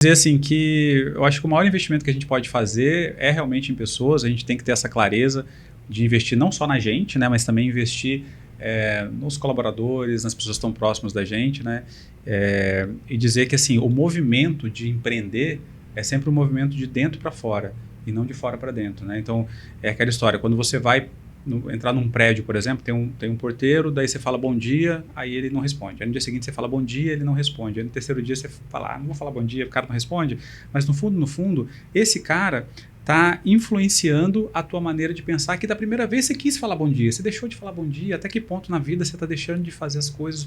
Dizer assim que eu acho que o maior investimento que a gente pode fazer é realmente em pessoas. A gente tem que ter essa clareza de investir não só na gente, né, mas também investir nos colaboradores, nas pessoas que estão próximas da gente, né, e dizer que assim, o movimento de empreender é sempre um movimento de dentro para fora e não de fora para dentro, né? Então é aquela história, quando você vai entrar num prédio, por exemplo, tem um porteiro, daí você fala bom dia, aí ele não responde. Aí no dia seguinte você fala bom dia, ele não responde. Aí no terceiro dia você fala, não vou falar bom dia, o cara não responde. Mas no fundo, esse cara está influenciando a tua maneira de pensar, que da primeira vez você quis falar bom dia, você deixou de falar bom dia, até que ponto na vida você está deixando de fazer as coisas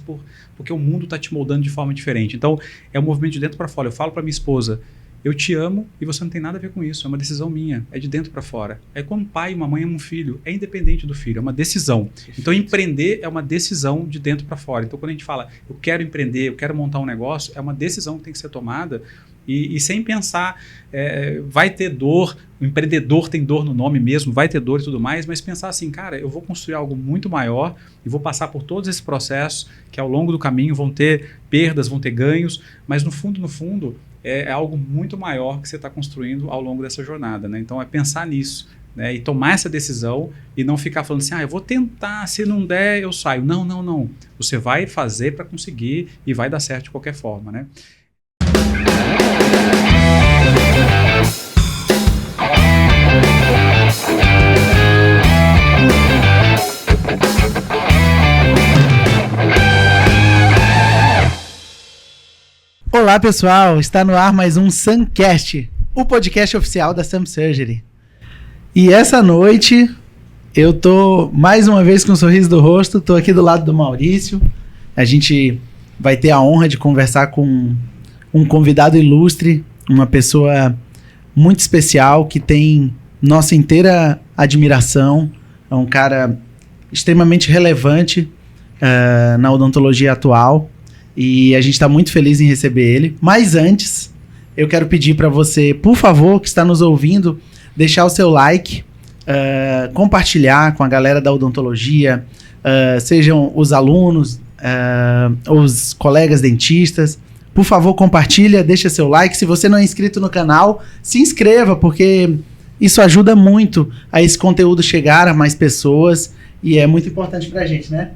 porque o mundo está te moldando de forma diferente. Então é um movimento de dentro para fora. Eu falo para minha esposa, eu te amo e você não tem nada a ver com isso, é uma decisão minha, é de dentro para fora. É como um pai e uma mãe amam um filho, é independente do filho, é uma decisão. Perfeito. Então empreender é uma decisão de dentro para fora. Então quando a gente fala, eu quero empreender, eu quero montar um negócio, é uma decisão que tem que ser tomada e sem pensar, vai ter dor, o empreendedor tem dor no nome mesmo, vai ter dor e tudo mais, mas pensar assim, cara, eu vou construir algo muito maior e vou passar por todos esses processos que ao longo do caminho vão ter perdas, vão ter ganhos, mas no fundo, é algo muito maior que você está construindo ao longo dessa jornada, né? Então é pensar nisso, né? E tomar essa decisão e não ficar falando assim, eu vou tentar, se não der eu saio. Não. Você vai fazer para conseguir e vai dar certo de qualquer forma, né? Olá pessoal, está no ar mais um Suncast, o podcast oficial da Sam Surgery. E essa noite eu tô mais uma vez com um sorriso do rosto, tô aqui do lado do Maurício. A gente vai ter a honra de conversar com um convidado ilustre, uma pessoa muito especial que tem nossa inteira admiração. É um cara extremamente relevante na odontologia atual. E a gente está muito feliz em receber ele. Mas antes, eu quero pedir para você, por favor, que está nos ouvindo, deixar o seu like, compartilhar com a galera da odontologia, sejam os alunos, os colegas dentistas. Por favor, compartilha, deixa seu like. Se você não é inscrito no canal, se inscreva, porque isso ajuda muito a esse conteúdo chegar a mais pessoas e é muito importante para a gente, né?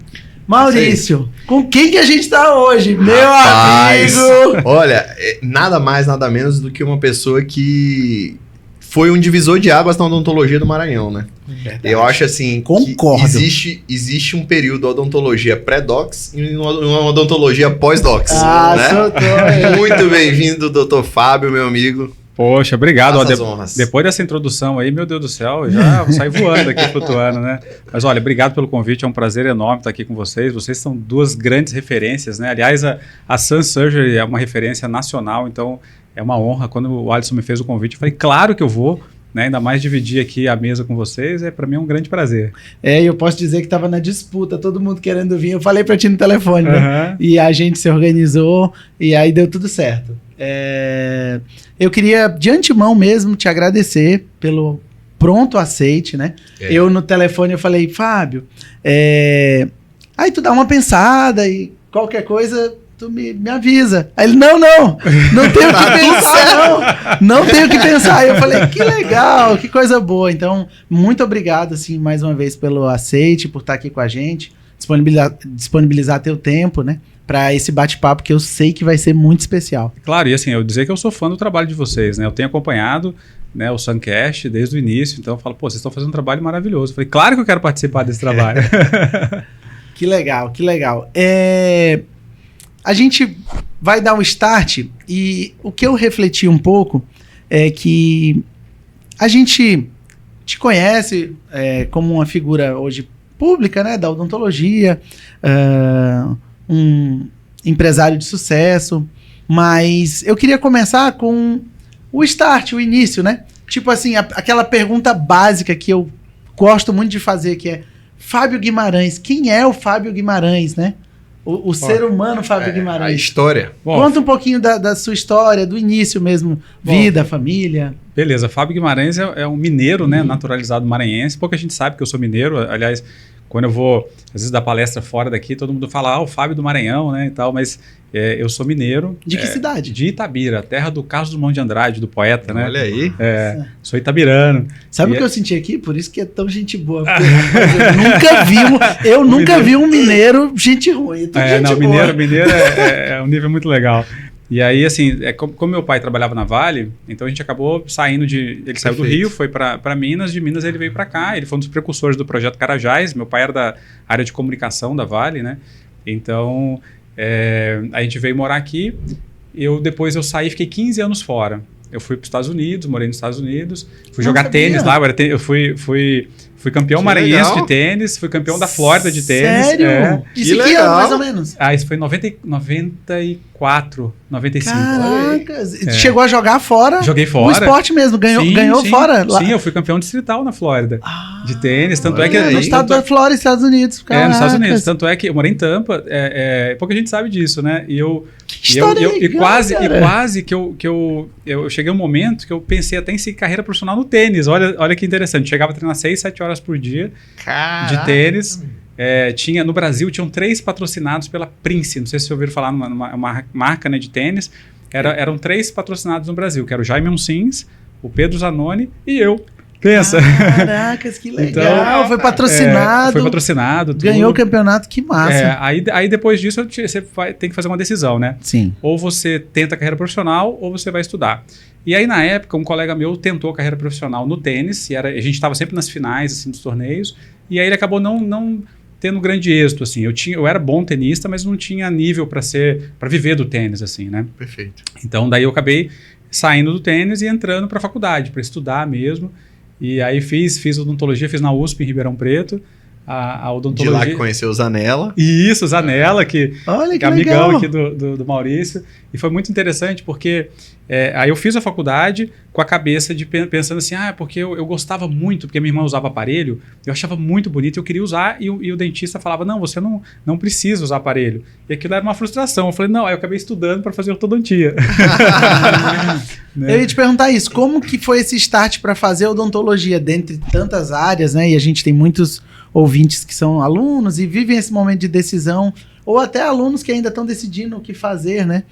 Maurício, com quem que a gente tá hoje, meu amigo? Olha, nada mais, nada menos do que uma pessoa que foi um divisor de águas na odontologia do Maranhão, né? Verdade. Eu acho assim, concordo. Que existe um período odontologia pré-docs e uma odontologia pós-docs. Né? Soltou. Muito bem-vindo, doutor Fábio, meu amigo. Poxa, obrigado. Depois dessa introdução aí, meu Deus do céu, eu já saí voando aqui, flutuando, né? Mas olha, obrigado pelo convite, é um prazer enorme estar aqui com vocês. Vocês são duas grandes referências, né? Aliás, a Sun Surgery é uma referência nacional, então é uma honra. Quando o Alisson me fez o convite, eu falei, claro que eu vou, né? Ainda mais dividir aqui a mesa com vocês, para mim é um grande prazer. Eu posso dizer que estava na disputa, todo mundo querendo vir. Eu falei para ti no telefone, né? E a gente se organizou e aí deu tudo certo. Eu queria, de antemão mesmo, te agradecer pelo pronto aceite, né? Eu no telefone eu falei, Fábio, aí tu dá uma pensada e qualquer coisa tu me avisa. Aí ele, não tenho que pensar, não tenho que pensar. Aí eu falei, que legal, que coisa boa. Então, muito obrigado, assim, mais uma vez pelo aceite, por estar aqui com a gente, disponibilizar teu tempo, né? Para esse bate-papo que eu sei que vai ser muito especial. Claro, e assim, eu dizer que eu sou fã do trabalho de vocês, né? Eu tenho acompanhado, né, o Suncast desde o início, então eu falo, vocês estão fazendo um trabalho maravilhoso. Eu falei, claro que eu quero participar desse trabalho. Que legal. A gente vai dar um start e o que eu refleti um pouco é que a gente te conhece como uma figura hoje pública, né, da odontologia, um empresário de sucesso, mas eu queria começar com o start, o início, né? Tipo assim, aquela pergunta básica que eu gosto muito de fazer, que é Fábio Guimarães, quem é o Fábio Guimarães, né? O ser humano Fábio Guimarães. A história. Conta um pouquinho da sua história, do início mesmo, vida, família. Beleza, Fábio Guimarães é um mineiro, né, naturalizado maranhense, pouca gente sabe que eu sou mineiro, aliás, quando eu vou, às vezes, dar palestra fora daqui, todo mundo fala, o Fábio do Maranhão, né, e tal, mas Eu sou mineiro. De que cidade? De Itabira, terra do Carlos Drummond de Andrade, do poeta, né? Olha aí. Sou itabirano. Sabe o que eu senti aqui? Por isso que é tão gente boa. Eu nunca vi um mineiro gente ruim. Mineiro é um nível muito legal. E aí, assim, como meu pai trabalhava na Vale, então a gente acabou saindo ele saiu do Rio, foi para Minas, de Minas ele veio para cá, ele foi um dos precursores do projeto Carajás, meu pai era da área de comunicação da Vale, né? Então, a gente veio morar aqui, depois eu saí e fiquei 15 anos fora. Eu fui para os Estados Unidos, morei nos Estados Unidos, fui jogar tênis lá, eu fui campeão maranhense de tênis, fui campeão da Flórida de tênis. Sério? Isso aqui é mais ou menos? Isso foi em 94, 95. Caraca! Chegou a jogar fora? Joguei fora. O esporte mesmo, ganhou fora? Sim, eu fui campeão distrital na Flórida de tênis, tanto é que... No estado da Flórida, Estados Unidos. Nos Estados Unidos, tanto é que eu morei em Tampa, pouca gente sabe disso, né? Quase que eu cheguei a um momento que eu pensei até em seguir carreira profissional no tênis. Olha que interessante, chegava a treinar 6, 7 horas por dia de tênis. No Brasil tinham 3 patrocinados pela Prince, não sei se vocês ouviram falar numa marca, né, de tênis. Eram 3 patrocinados no Brasil, que era o Jaime Uncins, o Pedro Zanoni e eu. Pensa. Caracas, que legal. Então, foi patrocinado. Foi patrocinado. Ganhou o campeonato, que massa. Aí depois disso você tem que fazer uma decisão, né? Sim. Ou você tenta a carreira profissional ou você vai estudar. E aí, na época, um colega meu tentou a carreira profissional no tênis, a gente estava sempre nas finais assim, dos torneios, e aí ele acabou não tendo grande êxito. Assim. Eu era bom tenista, mas não tinha nível para viver do tênis, assim, né? Perfeito. Então, daí eu acabei saindo do tênis e entrando para a faculdade, para estudar mesmo. E aí fiz odontologia, fiz na USP, em Ribeirão Preto. A odontologia. De lá que conheceu o Zanella. Isso, o Zanella, que é amigão aqui do Maurício. E foi muito interessante porque aí eu fiz a faculdade com a cabeça pensando assim, porque eu gostava muito, porque minha irmã usava aparelho, eu achava muito bonito, eu queria usar, e o dentista falava, não, você não precisa usar aparelho. E aquilo era uma frustração. Eu falei, não, aí eu acabei estudando para fazer ortodontia. Né? Eu ia te perguntar isso, como que foi esse start para fazer odontologia, dentre tantas áreas, né? E a gente tem muitos ouvintes que são alunos e vivem esse momento de decisão, ou até alunos que ainda estão decidindo o que fazer, né?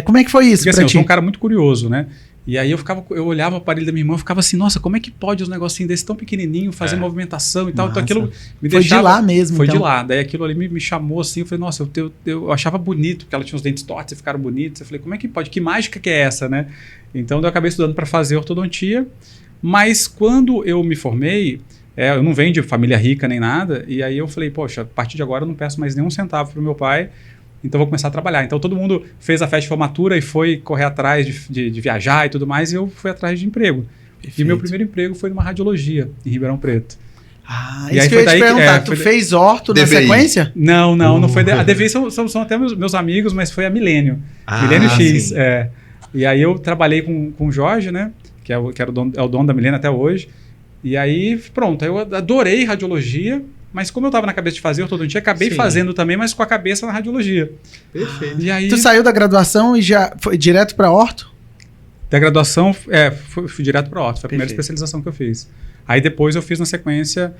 Como é que foi isso? Porque assim, eu sou um cara muito curioso, né? E aí eu olhava o aparelho da minha irmã e ficava assim, nossa, como é que pode os negocinhos desse tão pequenininho fazer movimentação e tal? Então aquilo me deixava... Foi de lá mesmo, Foi de lá. Daí aquilo ali me chamou assim, eu falei, nossa, eu achava bonito, porque ela tinha os dentes tortos e ficaram bonitos. Eu falei, como é que pode? Que mágica que é essa, né? Então eu acabei estudando para fazer ortodontia, mas quando eu me formei, eu não venho de família rica nem nada, e aí eu falei, poxa, a partir de agora eu não peço mais nenhum centavo pro meu pai, então vou começar a trabalhar. Então todo mundo fez a festa de formatura e foi correr atrás de viajar e tudo mais, e eu fui atrás de emprego. Perfeito. E meu primeiro emprego foi numa radiologia, em Ribeirão Preto. E isso que eu ia te perguntar, tu fez orto na sequência? Não foi. A DVI são até meus amigos, mas foi a Milênio. Milênio X. E aí eu trabalhei com o Jorge, né? Que é o dono da Milênio até hoje. E aí, pronto, eu adorei radiologia, mas como eu estava na cabeça de fazer ortodontia, acabei fazendo também, mas com a cabeça na radiologia. Perfeito. E aí, tu saiu da graduação e já foi direto para orto? Da graduação, fui direto para orto, foi a primeira especialização que eu fiz. Aí depois eu fiz na sequência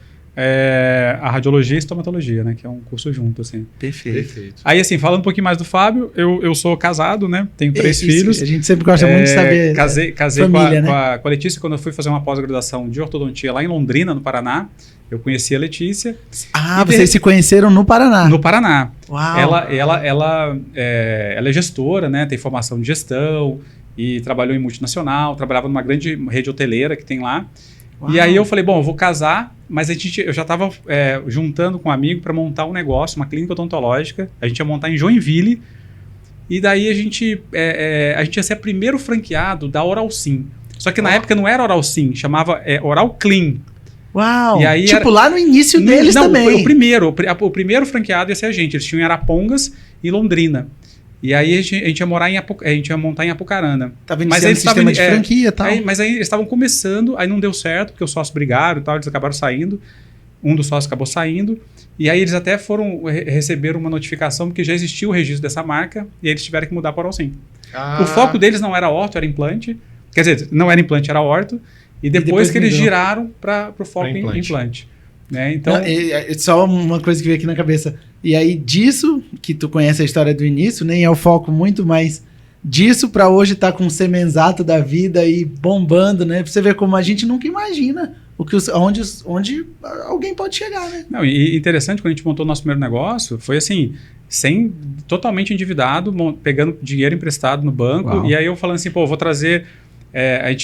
a radiologia e estomatologia, né? Que é um curso junto, assim. Perfeito. Aí, assim, falando um pouquinho mais do Fábio, eu sou casado, né? Tenho 3 filhos. A gente sempre gosta muito de saber. Casei família, com a Letícia quando eu fui fazer uma pós-graduação de ortodontia lá em Londrina, no Paraná. Eu conheci a Letícia. Vocês se conheceram no Paraná? No Paraná. Uau. Ela é gestora, né? Tem formação de gestão e trabalhou em multinacional, trabalhava numa grande rede hoteleira que tem lá. Uau. E aí eu falei, bom, eu vou casar, mas eu já estava juntando com um amigo para montar um negócio, uma clínica odontológica. A gente ia montar em Joinville. E daí a gente ia ser o primeiro franqueado da Oral Sim. Só que na época não era Oral Sim, chamava Oral Clean. Uau! E aí lá no início deles também. O primeiro franqueado ia ser a gente. Eles tinham em Arapongas e Londrina. E aí a gente ia montar em Apucarana. Tava iniciando o sistema de franquia e tal. Mas aí eles estavam começando, aí não deu certo, porque os sócios brigaram e tal, eles acabaram saindo. Um dos sócios acabou saindo. E aí eles até receberam uma notificação, porque já existia o registro dessa marca, e aí eles tiveram que mudar para o Oral Sim. O foco deles não era orto, era implante. Quer dizer, não era implante, era orto. E depois que eles giraram para o foco em implante. Né? Então, só uma coisa que veio aqui na cabeça. E aí disso, que tu conhece a história do início, nem é o foco muito, mas disso pra hoje tá com o Semenzato da vida aí bombando, né? Pra você ver como a gente nunca imagina onde alguém pode chegar, né? Não, e interessante, quando a gente montou o nosso primeiro negócio, foi assim, totalmente endividado, pegando dinheiro emprestado no banco. Uau. E aí eu falando assim, pô, vou trazer... aí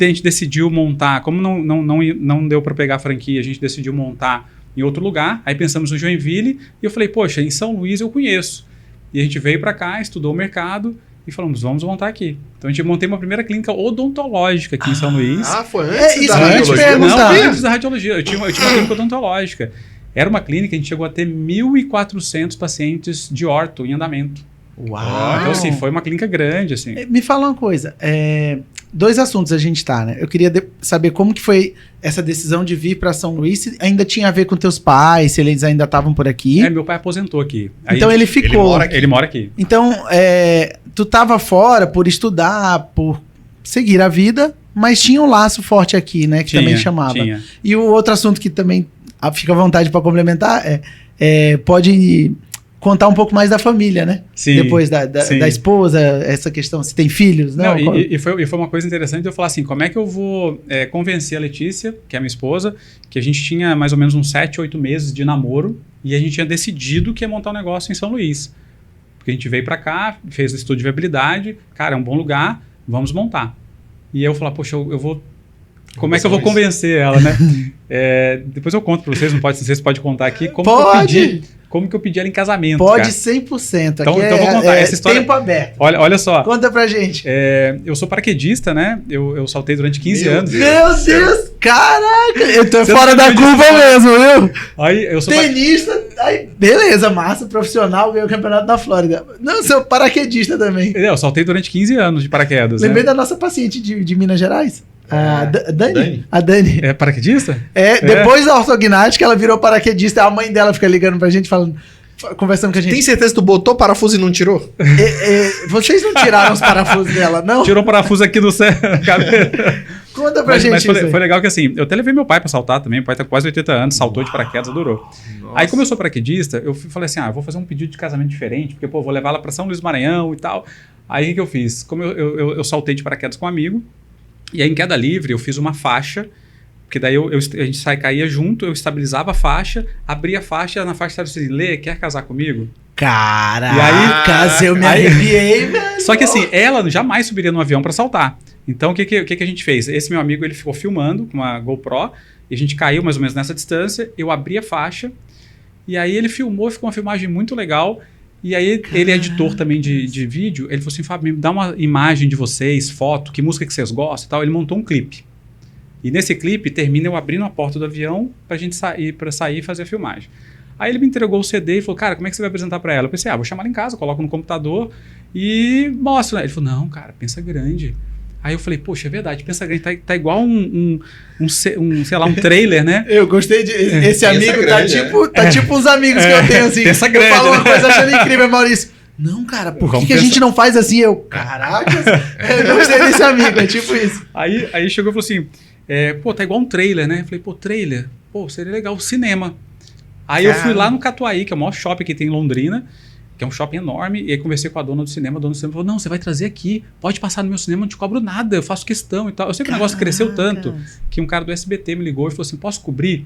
a gente decidiu montar, como não deu para pegar a franquia, a gente decidiu montar em outro lugar. Aí pensamos no Joinville e eu falei, poxa, em São Luís eu conheço. E a gente veio para cá, estudou o mercado e falamos, vamos montar aqui. Então a gente montei uma primeira clínica odontológica aqui em São Luís. Foi antes da radiologia? Não, antes da radiologia. Eu tinha uma clínica odontológica. Era uma clínica, a gente chegou a ter 1.400 pacientes de orto em andamento. Uau! Então, assim, foi uma clínica grande, assim. Me fala uma coisa, 2 assuntos a gente tá, né? Eu queria saber como que foi essa decisão de vir para São Luís, se ainda tinha a ver com teus pais, se eles ainda estavam por aqui. Meu pai aposentou aqui. Aí então ele ficou. Ele mora aqui. Então, tu tava fora por estudar, por seguir a vida, mas tinha um laço forte aqui, né? Que também chamava. Tinha. E o outro assunto que também fica à vontade para complementar pode contar um pouco mais da família, né? Sim, depois da esposa, essa questão, se tem filhos, não? E foi uma coisa interessante eu falar assim, como é que eu vou convencer a Letícia, que é a minha esposa, que a gente tinha mais ou menos uns 7, 8 meses de namoro e a gente tinha decidido que ia montar um negócio em São Luís. Porque a gente veio para cá, fez o estudo de viabilidade, cara, é um bom lugar, vamos montar. E eu falar, poxa, eu vou... Como é que eu vou convencer ela, né? Depois eu conto para vocês, não vocês podem contar aqui como que eu pedi ela em casamento. Pode, cara. 100%. Então vou contar essa história. Tempo aberto. Olha só. Conta pra gente. Eu sou paraquedista, né? Eu saltei durante 15 anos. Meu Deus! Caraca! Eu tô fora da curva mesmo, viu? Aí, eu sou tenista, beleza, massa, profissional, ganhou o campeonato da Flórida. Não, sou paraquedista também. Eu saltei durante 15 anos de paraquedas. Lembrei da nossa paciente de Minas Gerais. A Dani? A Dani. É paraquedista? Depois da ortognática, ela virou paraquedista. A mãe dela fica ligando pra gente, conversando com a gente. Tem certeza que tu botou parafuso e não tirou? Vocês não tiraram os parafusos dela, não? Tirou o parafuso aqui do céu. Conta pra gente. Mas foi legal que assim, eu até levei meu pai pra saltar também. O pai tá com quase 80 anos, saltou de paraquedas, adorou. Nossa. Aí, como eu sou paraquedista, eu falei assim: eu vou fazer um pedido de casamento diferente, porque, vou levar ela pra São Luís do Maranhão e tal. Aí, o que eu fiz? Como eu saltei de paraquedas com um amigo, e aí em queda livre eu fiz uma faixa, porque daí a gente caía junto, eu estabilizava a faixa, abria a faixa, na faixa estava assim, Lê, quer casar comigo? Caraca, eu me arrepiei, velho. Só que assim, ela jamais subiria no avião para saltar. Então o que a gente fez? Esse meu amigo, ele ficou filmando com uma GoPro, e a gente caiu mais ou menos nessa distância, eu abri a faixa, e aí ele filmou, ficou uma filmagem muito legal. E aí, ele é editor também de vídeo, ele falou assim, Fábio, me dá uma imagem de vocês, foto, que música que vocês gostam e tal. Ele montou um clipe. E nesse clipe, termina eu abrindo a porta do avião pra gente sair e fazer a filmagem. Aí ele me entregou o CD e falou, cara, como é que você vai apresentar pra ela? Eu pensei, vou chamar ela em casa, coloco no computador e mostro. Ele falou, não, cara, pensa grande. Aí eu falei, poxa, é verdade, pensa grande, tá igual sei lá, um trailer, né? Eu gostei de... Esse amigo grande, tá tipo uns amigos que eu tenho, assim. Pensa grande, eu falo uma coisa achando incrível, Maurício. Não, cara, por que a gente não faz assim? Caraca, eu gostei desse amigo, é tipo isso. Aí chegou e falou assim, tá igual um trailer, né? Eu falei, trailer, seria legal, cinema. Aí eu fui lá no Catuaí, que é o maior shopping que tem em Londrina, que é um shopping enorme, e aí conversei com a dona do cinema falou, não, você vai trazer aqui, pode passar no meu cinema, não te cobro nada, eu faço questão e tal. Eu sei que o negócio cresceu tanto, que um cara do SBT me ligou e falou assim, posso cobrir?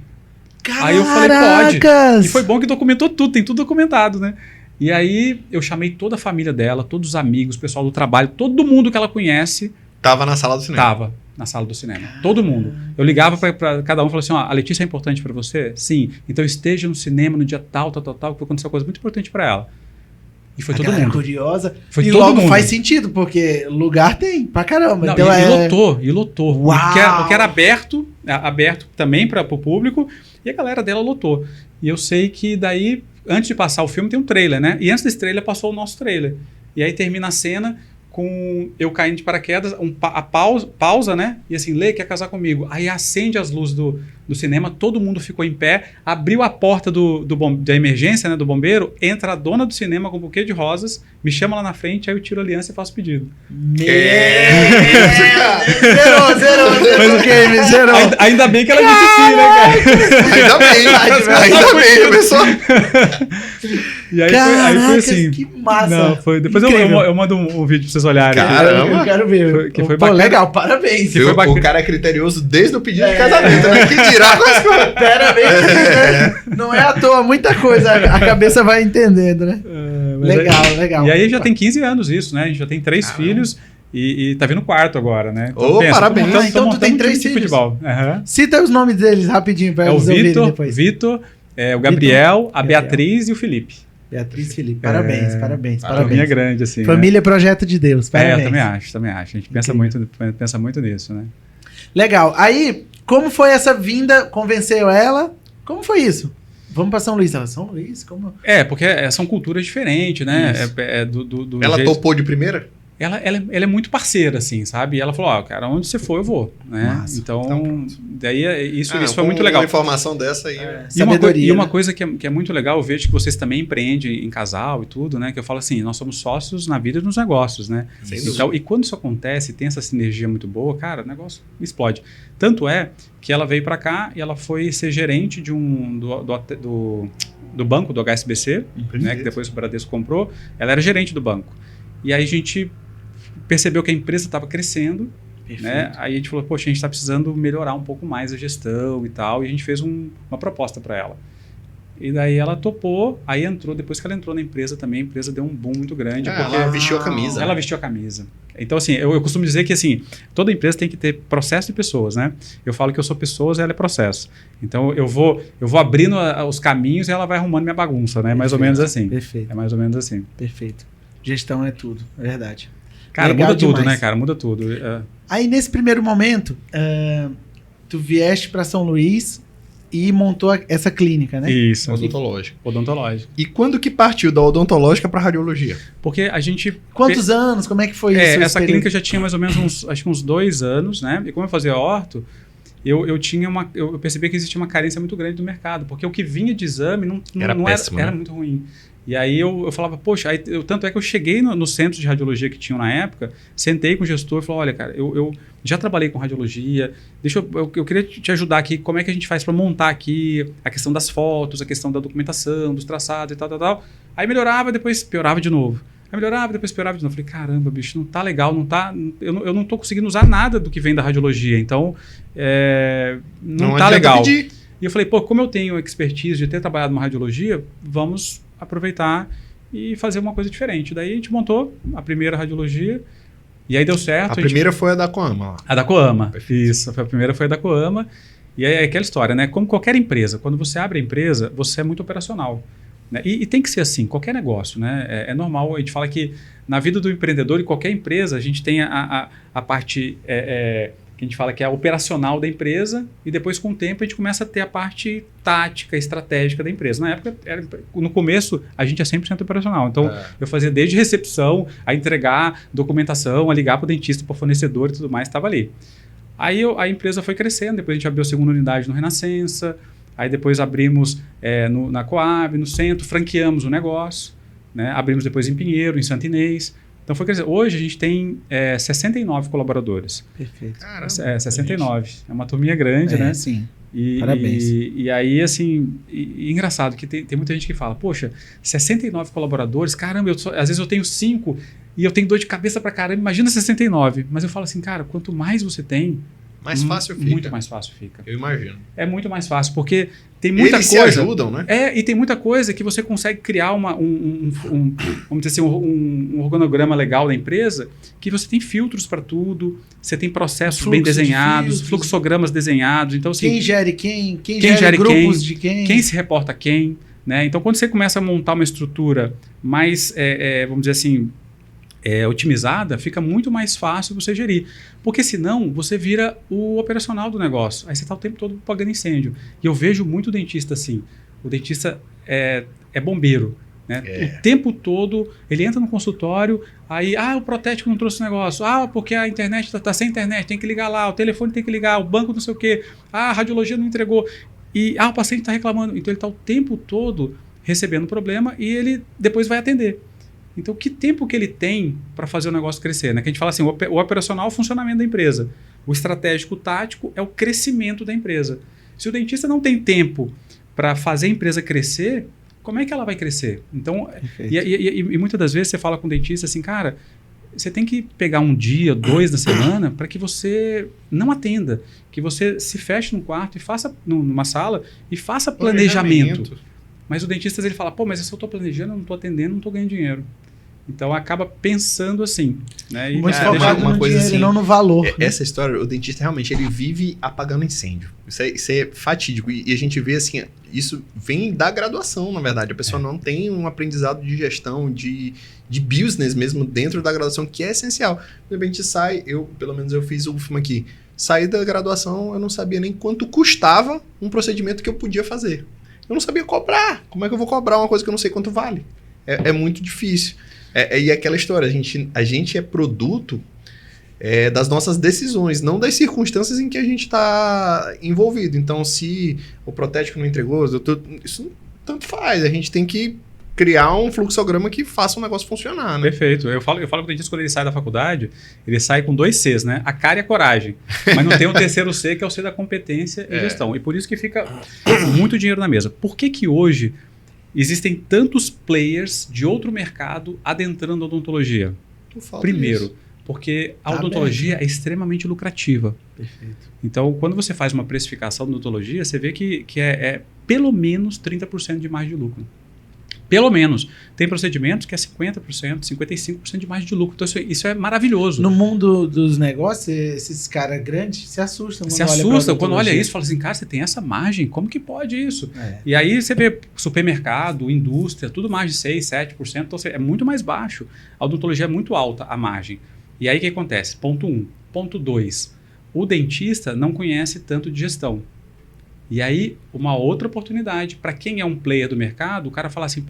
Caracas! Aí eu falei, pode. E foi bom que documentou tudo, tem tudo documentado, né? E aí eu chamei toda a família dela, todos os amigos, o pessoal do trabalho, todo mundo que ela conhece. Tava na sala do cinema. Tava na sala do cinema, todo mundo. Eu ligava para cada um e falava assim, a Letícia é importante para você? Sim. Então esteja no cinema no dia tal, que vai acontecer uma coisa muito importante para ela. E foi todo mundo. Curiosa. Foi e todo logo mundo. Faz sentido, porque lugar tem pra caramba. Não, então e lotou. Uau. O que era aberto também para o público, e a galera dela lotou. E eu sei que daí, antes de passar o filme, tem um trailer, né? E antes desse trailer passou o nosso trailer. E aí termina a cena com eu caindo de paraquedas, a pausa, né? E assim, Lê, quer casar comigo? Aí acende as luzes do cinema, todo mundo ficou em pé, abriu a porta da emergência, né, do bombeiro, entra a dona do cinema com um buquê de rosas, me chama lá na frente, aí eu tiro a aliança e faço o pedido. Zerou. Ainda bem que ela disse sim, né, cara? Ainda bem, pessoal. E aí foi assim. Que massa. Não, foi, depois eu mando um vídeo pra vocês olharem. Caramba. Eu quero ver. Foi Pô, legal, parabéns. O cara é criterioso desde o pedido de casamento, né? Que dirá com as coisas. Pera bem, não é à toa, muita coisa. A cabeça vai entendendo, né? Legal. E aí já tem 15 anos isso, né? A gente já tem 3 filhos e tá vindo o 4º agora, né? Então, parabéns. Então tu tem 3 filhos. Futebol. Cita os nomes deles rapidinho pra eles ouvirem depois. Vitor, o Gabriel, a Beatriz e o Felipe. Beatriz e Felipe, parabéns. A família é grande, assim. Família é projeto de Deus, parabéns. Eu também acho. A gente pensa muito nisso, né? Legal. Aí, como foi essa vinda? Convenceu ela? Como foi isso? Vamos para São Luís. São Luís? Como? Porque são culturas diferentes, né? Ela topou de primeira? Ela é muito parceira, assim, sabe? E ela falou, cara, onde você for, eu vou. Né? Massa. Então, daí isso foi muito legal. Uma informação dessa aí. E uma coisa que é muito legal, eu vejo que vocês também empreendem em casal e tudo, né? Que eu falo assim, nós somos sócios na vida e nos negócios, né? Então, e quando isso acontece, tem essa sinergia muito boa, cara, o negócio explode. Tanto é que ela veio para cá e ela foi ser gerente do banco, do HSBC, né? Que depois o Bradesco comprou. Ela era gerente do banco. E aí a gente percebeu que a empresa estava crescendo, né? Aí a gente falou, poxa, a gente está precisando melhorar um pouco mais a gestão e tal, e a gente fez uma proposta para ela. E daí ela topou, aí depois que ela entrou na empresa também, a empresa deu um boom muito grande. Porque ela vestiu a camisa. Ela vestiu a camisa. Então, assim, eu costumo dizer que, assim, toda empresa tem que ter processo de pessoas, né? Eu falo que eu sou pessoas e ela é processo. Então, eu vou abrindo os caminhos e ela vai arrumando minha bagunça, né? Mais ou menos assim. Perfeito. É mais ou menos assim. Perfeito. Gestão é tudo, é verdade. Cara, legal muda demais. tudo, né, cara? Muda tudo. Aí, nesse primeiro momento, tu vieste para São Luís e montou essa clínica, né? Isso. Odontológica. E quando que partiu da odontológica para radiologia? Porque a gente... Quantos anos? Como é que foi isso? Essa clínica já tinha mais ou menos uns 2 anos, né? E como eu fazia orto, eu percebi que existia uma carência muito grande do mercado, porque o que vinha de exame era péssimo, era muito ruim. E aí eu falava, poxa, tanto é que eu cheguei no centro de radiologia que tinham na época, sentei com o gestor e falei, olha, cara, eu já trabalhei com radiologia, eu queria te ajudar aqui, como é que a gente faz para montar aqui a questão das fotos, a questão da documentação, dos traçados e tal. Aí melhorava, depois piorava de novo. Aí melhorava, depois piorava de novo. Falei, caramba, bicho, não tá legal, eu não tô conseguindo usar nada do que vem da radiologia, então não tá legal. E eu falei, pô, como eu tenho expertise de ter trabalhado numa radiologia, vamos aproveitar e fazer uma coisa diferente. Daí a gente montou a primeira radiologia e aí deu certo. A primeira foi a da Coama lá. A da Coama, isso. A primeira foi a da Coama. E aí é aquela história, né? Como qualquer empresa, quando você abre a empresa, você é muito operacional. Né? E tem que ser assim, qualquer negócio, né? É normal, a gente fala que na vida do empreendedor e qualquer empresa, a gente tem a parte... que a gente fala que é a operacional da empresa e depois com o tempo a gente começa a ter a parte tática, estratégica da empresa. Na época, no começo, a gente é 100% operacional. Então, eu fazia desde recepção, a entregar documentação, a ligar para o dentista, para o fornecedor e tudo mais, estava ali. Aí a empresa foi crescendo, depois a gente abriu a segunda unidade no Renascença, aí depois abrimos na Coab, no centro, franqueamos o negócio, né? Abrimos depois em Pinheiro, em Santo Inês. Então foi crescer. Hoje a gente tem 69 colaboradores. Perfeito. Caramba, 69. É uma turminha grande, né? Sim. Parabéns. E aí, assim, engraçado que tem muita gente que fala, poxa, 69 colaboradores, caramba, às vezes eu tenho 5 e eu tenho dor de cabeça pra caramba, imagina 69. Mas eu falo assim, cara, quanto mais você tem, mais fácil fica. Muito mais fácil fica. Eu imagino. É muito mais fácil, porque tem muita Eles coisa... se ajudam, né? E tem muita coisa que você consegue criar vamos dizer assim, um organograma legal da empresa, que você tem filtros para tudo, você tem processos bem desenhados, fluxogramas desenhados. Então, assim, quem gere quem gere grupos de quem se reporta a quem. Né? Então, quando você começa a montar uma estrutura mais, vamos dizer assim, otimizada, fica muito mais fácil você gerir. Porque senão você vira o operacional do negócio. Aí você está o tempo todo apagando incêndio. E eu vejo muito dentista assim. O dentista é bombeiro. Né? O tempo todo, ele entra no consultório, aí, o protético não trouxe o negócio, porque a internet está sem internet, tem que ligar lá, o telefone tem que ligar, o banco não sei o quê, a radiologia não entregou, e o paciente está reclamando. Então ele está o tempo todo recebendo problema e ele depois vai atender. Então, que tempo que ele tem para fazer o negócio crescer? Né? Que a gente fala assim, o operacional é o funcionamento da empresa, o estratégico, o tático é o crescimento da empresa. Se o dentista não tem tempo para fazer a empresa crescer, como é que ela vai crescer? Então, e muitas das vezes você fala com o dentista assim, cara, você tem que pegar um dia, 2 na semana para que você não atenda, que você se feche num quarto e faça, numa sala e faça planejamento. Mas o dentista ele fala, mas se eu estou planejando, eu não estou atendendo, não estou ganhando dinheiro. Então acaba pensando assim, né? E muito focado no dinheiro assim, e não no valor. Essa história, o dentista realmente ele vive apagando incêndio. Isso é fatídico. E a gente vê assim, isso vem da graduação, na verdade. A pessoa não tem um aprendizado de gestão, de business mesmo dentro da graduação, que é essencial. De repente sai, pelo menos eu fiz o UFMA aqui, saí da graduação, eu não sabia nem quanto custava um procedimento que eu podia fazer. Eu não sabia cobrar. Como é que eu vou cobrar uma coisa que eu não sei quanto vale? É muito difícil. E aquela história, a gente é produto das nossas decisões, não das circunstâncias em que a gente está envolvido. Então, se o protético não entregou, isso tanto faz. A gente tem que criar um fluxograma que faça o negócio funcionar, né? Perfeito. Eu falo com o dentista, quando ele sai da faculdade, ele sai com 2 Cs, né? A cara e a coragem. Mas não tem o terceiro C, que é o C da competência e gestão. E por isso que fica muito dinheiro na mesa. Por que hoje existem tantos players de outro mercado adentrando a odontologia? Primeiro, porque a odontologia é extremamente lucrativa. Perfeito. Então, quando você faz uma precificação de odontologia, você vê que é pelo menos 30% de margem de lucro. Pelo menos. Tem procedimentos que é 50%, 55% de margem de lucro. Então, isso é maravilhoso. No mundo dos negócios, esses caras grandes se assustam. Quando olha isso, fala assim, cara, você tem essa margem? Como que pode isso? E aí você vê supermercado, indústria, tudo mais de 6%, 7%. Então, é muito mais baixo. A odontologia é muito alta, a margem. E aí o que acontece? Ponto 1. Ponto 2. O dentista não conhece tanto de gestão. E aí, uma outra oportunidade, para quem é um player do mercado, o cara fala assim,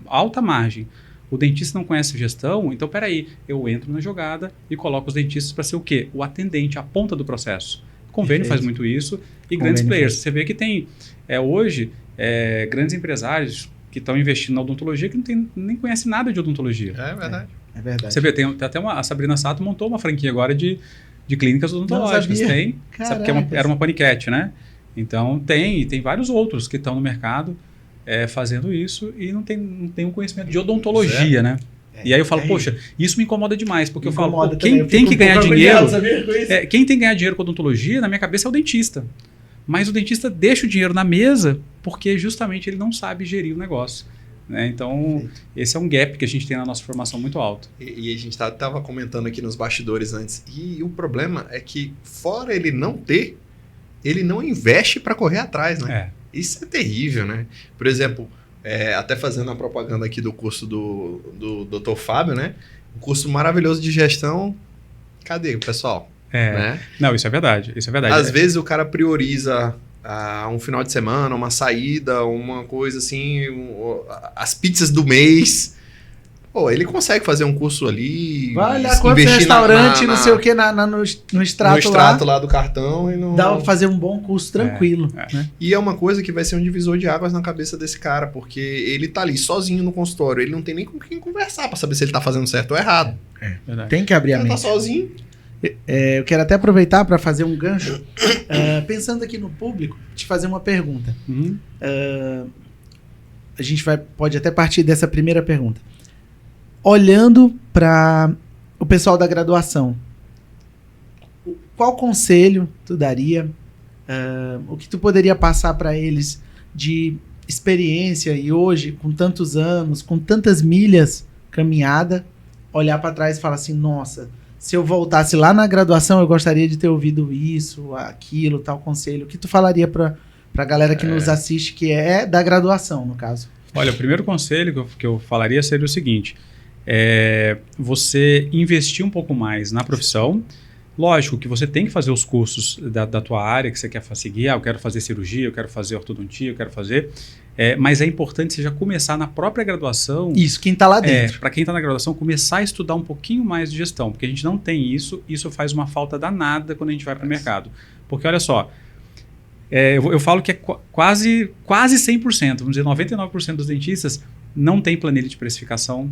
alta margem, o dentista não conhece gestão, então peraí, eu entro na jogada e coloco os dentistas para ser o quê? O atendente, a ponta do processo. O convênio faz muito isso e grandes players. Você vê que tem, hoje, grandes empresários que estão investindo na odontologia que nem conhecem nada de odontologia. É verdade. É verdade. Você vê, tem até a Sabrina Sato montou uma franquia agora de clínicas odontológicas. Sabe que era uma paniquete, né? Então, tem vários outros que estão no mercado fazendo isso e não tem um conhecimento de odontologia, né? E aí eu falo, poxa, isso me incomoda demais, porque eu falo, quem tem que ganhar dinheiro, quem tem que ganhar dinheiro com odontologia, na minha cabeça, é o dentista. Mas o dentista deixa o dinheiro na mesa porque justamente ele não sabe gerir o negócio. Né? Então, esse é um gap que a gente tem na nossa formação muito alto. E a gente estava comentando aqui nos bastidores antes, e o problema é que, fora ele não ter, ele não investe para correr atrás, né? Isso é terrível, né? Por exemplo, até fazendo a propaganda aqui do curso do Dr. Fábio, né? Um curso maravilhoso de gestão. Cadê o pessoal? Né? Não, isso é verdade. Às vezes o cara prioriza um final de semana, uma saída, uma coisa assim, as pizzas do mês. Ele consegue fazer um curso ali. Vai olhar quantos restaurante, não sei o que, no extrato lá do cartão. E não... Dá pra fazer um bom curso tranquilo. Né? E é uma coisa que vai ser um divisor de águas na cabeça desse cara, porque ele tá ali sozinho no consultório, ele não tem nem com quem conversar pra saber se ele tá fazendo certo ou errado. Tem que abrir a mente. Ele tá sozinho. Eu quero até aproveitar para fazer um gancho. Pensando aqui no público, te fazer uma pergunta. A gente pode até partir dessa primeira pergunta. Olhando para o pessoal da graduação, qual conselho tu daria? O que tu poderia passar para eles de experiência e hoje, com tantos anos, com tantas milhas caminhada, olhar para trás e falar assim, nossa, se eu voltasse lá na graduação, eu gostaria de ter ouvido isso, aquilo, tal conselho. O que tu falaria para a galera que nos assiste, que é da graduação, no caso? Olha, o primeiro conselho que eu falaria seria o seguinte, você investir um pouco mais na profissão Lógico que você tem que fazer os cursos da tua área que você quer seguir. Eu quero fazer cirurgia, eu quero fazer ortodontia, eu quero fazer... mas é importante você já começar na própria graduação... Isso, quem está lá dentro. Para quem está na graduação, começar a estudar um pouquinho mais de gestão, porque a gente não tem isso. Isso faz uma falta danada quando a gente vai para o mercado. Porque olha só, eu falo que é quase 100%, vamos dizer 99% dos dentistas não tem planilha de precificação,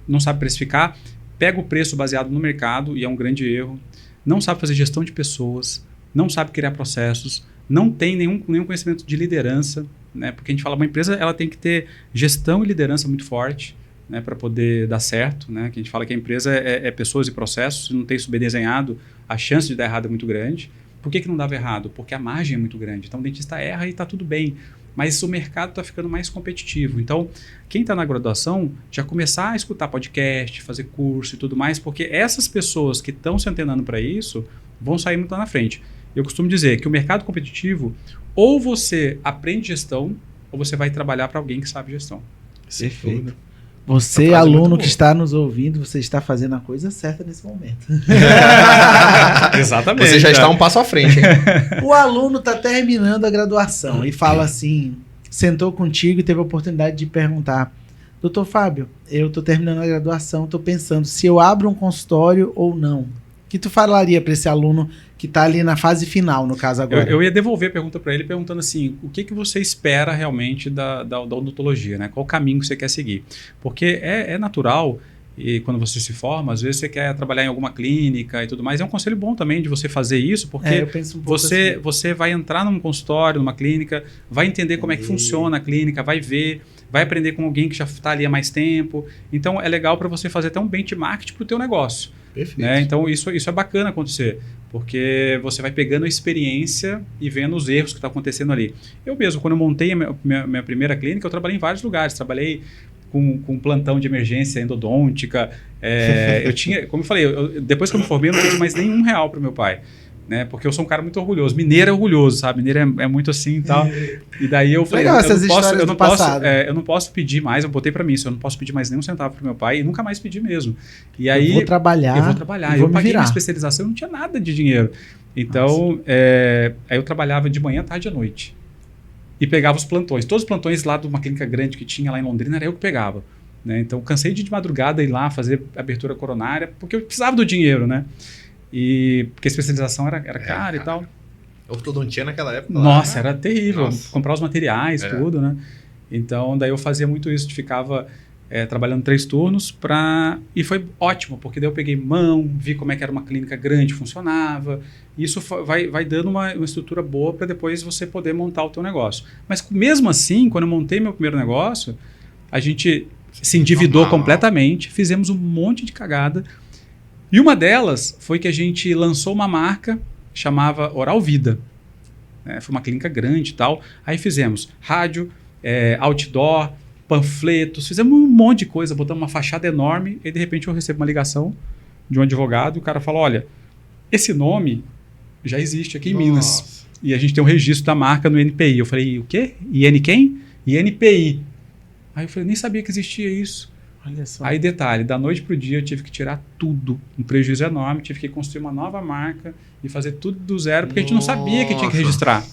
não sabe precificar, pega o preço baseado no mercado, e é um grande erro, não sabe fazer gestão de pessoas, não sabe criar processos, não tem nenhum conhecimento de liderança, né? Porque a gente fala, uma empresa ela tem que ter gestão e liderança muito forte, né, para poder dar certo, né? Que a gente fala que a empresa é pessoas e processos, se não tem isso bem desenhado, a chance de dar errado é muito grande. Por que não dava errado? Porque a margem é muito grande. Então o dentista erra e está tudo bem. Mas o mercado está ficando mais competitivo. Então, quem está na graduação já começar a escutar podcast, fazer curso e tudo mais, porque essas pessoas que estão se antenando para isso vão sair muito lá na frente. Eu costumo dizer que o mercado competitivo, ou você aprende gestão, ou você vai trabalhar para alguém que sabe gestão. Perfeito. Você, aluno que está nos ouvindo, você está fazendo a coisa certa nesse momento. Exatamente. Você já está um passo à frente. Hein? O aluno está terminando a graduação e fala assim, sentou contigo e teve a oportunidade de perguntar, doutor Fábio, eu estou terminando a graduação, estou pensando se eu abro um consultório ou não. O que tu falaria para esse aluno que está ali na fase final, no caso agora? Eu ia devolver a pergunta para ele perguntando assim, o que você espera realmente da odontologia, né? Qual o caminho que você quer seguir? Porque é natural, e quando você se forma, às vezes você quer trabalhar em alguma clínica e tudo mais. É um conselho bom também de você fazer isso, porque eu penso um pouco você vai entrar num consultório, numa clínica, vai entender como é que funciona a clínica, vai ver, vai aprender com alguém que já está ali há mais tempo. Então é legal para você fazer até um benchmark para o teu negócio. Perfeito. Né? Então isso é bacana acontecer, porque você vai pegando a experiência e vendo os erros que estão acontecendo ali. Eu mesmo, quando eu montei a minha primeira clínica, eu trabalhei em vários lugares. Trabalhei com plantão de emergência endodôntica. Eu tinha, como eu falei, depois que eu me formei, eu não pedi mais nenhum real para o meu pai. Né? Porque eu sou um cara muito orgulhoso. Mineiro é orgulhoso, sabe? Mineiro é muito assim e tal. E daí eu falei, legal, eu não posso pedir mais, eu botei pra mim isso, eu não posso pedir mais nenhum centavo pro meu pai e nunca mais pedi mesmo. E aí eu vou trabalhar. Eu paguei minha especialização, eu não tinha nada de dinheiro. Então, aí eu trabalhava de manhã, tarde e à noite. E pegava os plantões. Todos os plantões lá de uma clínica grande que tinha lá em Londrina, era eu que pegava. Né? Então, cansei de madrugada ir lá fazer abertura coronária, porque eu precisava do dinheiro, né? Porque a especialização era cara e tal. Ortodontia naquela época. Nossa, era terrível. Nossa. Comprar os materiais, tudo, né? Então, daí eu fazia muito isso. Ficava trabalhando 3 turnos e foi ótimo, porque daí eu peguei mão, vi como é que era uma clínica grande, funcionava. Isso vai dando uma estrutura boa para depois você poder montar o teu negócio. Mas mesmo assim, quando eu montei meu primeiro negócio, a gente se endividou completamente, fizemos um monte de cagada. E uma delas foi que a gente lançou uma marca, chamava Oral Vida. Foi uma clínica grande e tal. Aí fizemos rádio, outdoor, panfletos, fizemos um monte de coisa, botamos uma fachada enorme e de repente eu recebo uma ligação de um advogado e o cara fala, olha, esse nome já existe aqui em Minas. E a gente tem um registro da marca no INPI. Eu falei, o quê? IN quem? INPI. Aí eu falei, nem sabia que existia isso. Olha só. Aí detalhe, da noite pro dia eu tive que tirar tudo, um prejuízo enorme, tive que construir uma nova marca e fazer tudo do zero, porque a gente não sabia que tinha que registrar.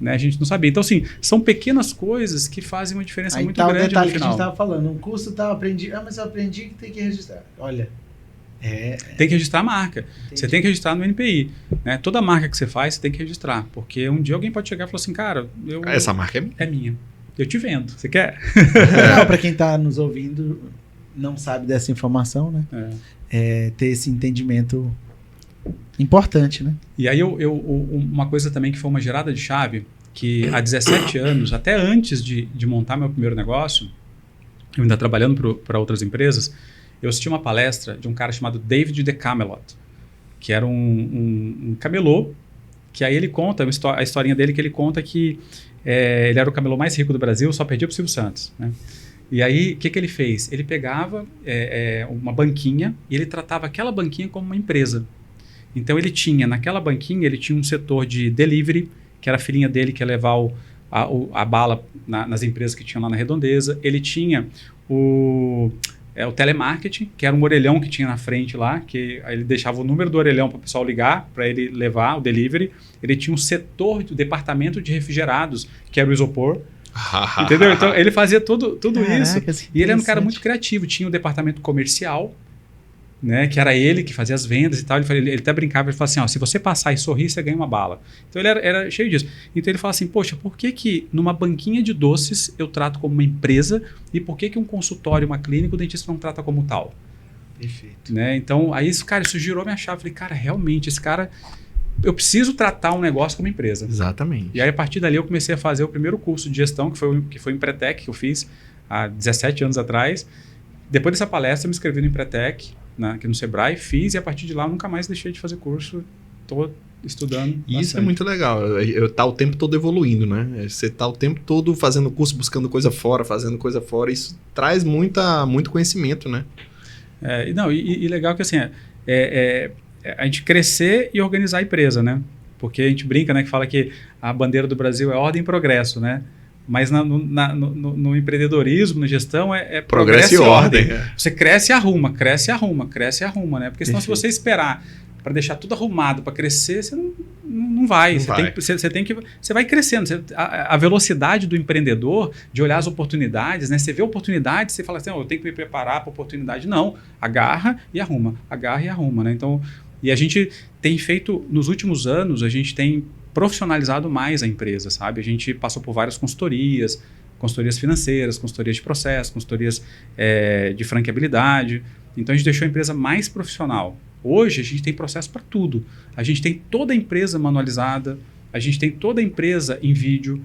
Né? A gente não sabia. Então, assim, são pequenas coisas que fazem uma diferença aí muito tá grande o detalhe no final. Que a gente estava falando, um curso eu aprendi, mas eu aprendi que tem que registrar. Olha, tem que registrar a marca. Entendi. Você tem que registrar no NPI. Né? Toda marca que você faz, você tem que registrar, porque um dia alguém pode chegar e falar assim, cara, essa marca é minha. Eu te vendo. Você quer? Não, para quem está nos ouvindo, não sabe dessa informação, né? Ter esse entendimento importante, né? E aí, uma coisa também que foi uma gerada de chave, que há 17 anos, até antes de montar meu primeiro negócio, eu ainda trabalhando para outras empresas, eu assisti uma palestra de um cara chamado David de Camelot, que era um camelô, que aí ele conta, a historinha dele, que ele conta que ele era o camelô mais rico do Brasil, só perdia para o Silvio Santos, né? E aí, o que ele fez? Ele pegava uma banquinha e ele tratava aquela banquinha como uma empresa. Então, naquela banquinha, ele tinha um setor de delivery, que era a filhinha dele que ia levar a bala nas empresas que tinham lá na Redondeza. Ele tinha o telemarketing, que era um orelhão que tinha na frente lá, que aí ele deixava o número do orelhão para o pessoal ligar, para ele levar o delivery. Ele tinha um setor do departamento de refrigerados, que era o isopor. Entendeu? Então ele fazia tudo isso. E ele era um cara muito criativo. Tinha o departamento comercial, né, que era ele que fazia as vendas e tal. Ele até brincava, ele falava assim, ó, se você passar e sorrir, você ganha uma bala. Então ele era cheio disso. Então ele fala assim, poxa, por que numa banquinha de doces eu trato como uma empresa e por que um consultório, uma clínica, o dentista não trata como tal? Perfeito. Né? Então aí isso girou minha chave. Falei, cara, realmente, esse cara... Eu preciso tratar um negócio como empresa. Exatamente. E aí, a partir dali, eu comecei a fazer o primeiro curso de gestão, que foi o Empretec, que eu fiz há 17 anos atrás. Depois dessa palestra, eu me inscrevi no Empretec, aqui no Sebrae, fiz, e a partir de lá, eu nunca mais deixei de fazer curso. Estou estudando. E isso é muito legal. Tá o tempo todo evoluindo, né? Você tá o tempo todo fazendo curso, buscando coisa fora, fazendo coisa fora. Isso traz muito conhecimento, né? E legal que, assim, a gente crescer e organizar a empresa, né? Porque a gente brinca, né, que fala que a bandeira do Brasil é ordem e progresso, né? Mas no empreendedorismo, na gestão, é progresso e ordem. Você cresce e arruma, né? Porque senão, se você esperar para deixar tudo arrumado, para crescer, você não vai. Você vai crescendo. A velocidade do empreendedor, de olhar as oportunidades, né? Você vê oportunidades, você fala assim, eu tenho que me preparar para a oportunidade. Não, agarra e arruma, né? Então, e a gente tem feito, nos últimos anos, a gente tem profissionalizado mais a empresa, sabe? A gente passou por várias consultorias financeiras, consultorias de processo, consultorias de franqueabilidade. Então, a gente deixou a empresa mais profissional. Hoje, a gente tem processo para tudo. A gente tem toda a empresa manualizada, a gente tem toda a empresa em vídeo,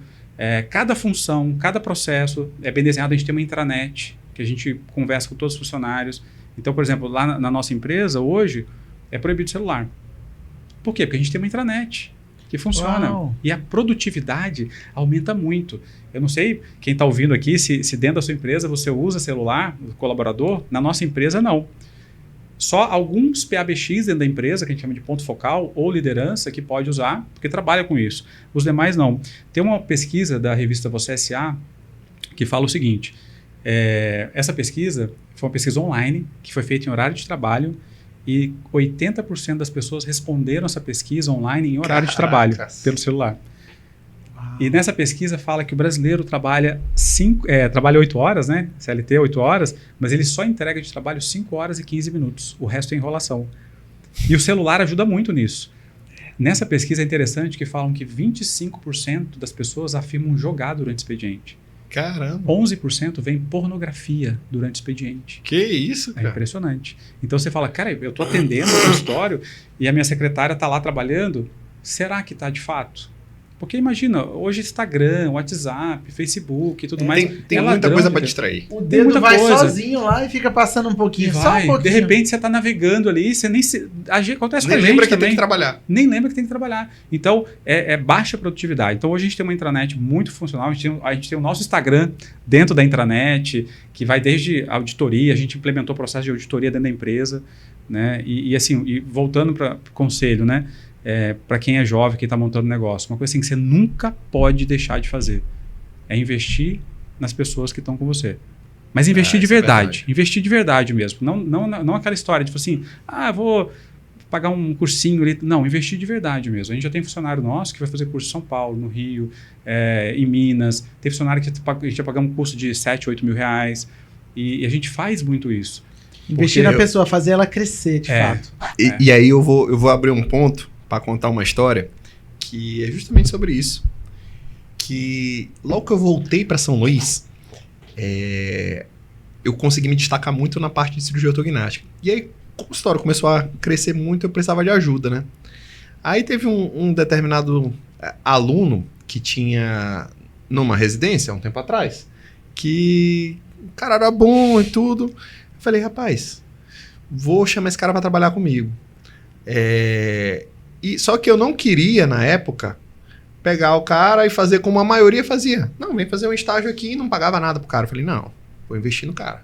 cada função, cada processo é bem desenhado. A gente tem uma intranet, que a gente conversa com todos os funcionários. Então, por exemplo, lá na nossa empresa, hoje, é proibido celular. Por quê? Porque a gente tem uma intranet que funciona. Uau. E a produtividade aumenta muito. Eu não sei quem está ouvindo aqui, se dentro da sua empresa você usa celular, colaborador. Na nossa empresa, não. Só alguns PABX dentro da empresa, que a gente chama de ponto focal ou liderança, que pode usar, porque trabalha com isso. Os demais não. Tem uma pesquisa da revista Você S.A. que fala o seguinte, essa pesquisa foi uma pesquisa online, que foi feita em horário de trabalho, e 80% das pessoas responderam essa pesquisa online em horário de trabalho, pelo celular. Uau. E nessa pesquisa fala que o brasileiro trabalha 8 horas, né? CLT 8 horas, mas ele só entrega de trabalho 5 horas e 15 minutos. O resto é enrolação. E o celular ajuda muito nisso. Nessa pesquisa é interessante que falam que 25% das pessoas afirmam jogar durante o expediente. Caramba! 11% vem pornografia durante o expediente. Que isso, cara? É impressionante. Então você fala, cara, eu estou atendendo o consultório e a minha secretária está lá trabalhando. Será que está de fato? Porque imagina, hoje Instagram, WhatsApp, Facebook e tudo mais. Tem muita coisa para distrair. O dedo vai sozinho lá e fica passando um pouquinho. Só um pouquinho. De repente você está navegando ali, você nem se... Acontece com a gente lembra que também. tem que trabalhar. Nem lembra que tem que trabalhar. Então, é baixa produtividade. Então, hoje a gente tem uma intranet muito funcional. A gente tem o nosso Instagram dentro da intranet, que vai desde auditoria. A gente implementou o processo de auditoria dentro da empresa. Né? E voltando para o conselho, né? Para quem é jovem, quem está montando negócio, uma coisa assim que você nunca pode deixar de fazer é investir nas pessoas que estão com você. Mas investir de verdade. Investir de verdade mesmo. Não aquela história de tipo assim, vou pagar um cursinho ali. Não, investir de verdade mesmo. A gente já tem funcionário nosso que vai fazer curso em São Paulo, no Rio, em Minas. Tem funcionário que a gente já pagamos um curso de 7, 8 mil reais. E a gente faz muito isso. Investir na pessoa, fazer ela crescer, de fato. E aí eu vou abrir um ponto para contar uma história que é justamente sobre isso. Que logo que eu voltei para São Luís, eu consegui me destacar muito na parte de cirurgia ortognática. E aí, como a história começou a crescer muito, eu precisava de ajuda, né? Aí teve um determinado aluno que tinha numa residência, há um tempo atrás, que o cara era bom e tudo. Eu falei, rapaz, vou chamar esse cara para trabalhar comigo. Só que eu não queria, na época, pegar o cara e fazer como a maioria fazia. Não, vem fazer um estágio aqui e não pagava nada pro cara. Eu falei, não, vou investir no cara.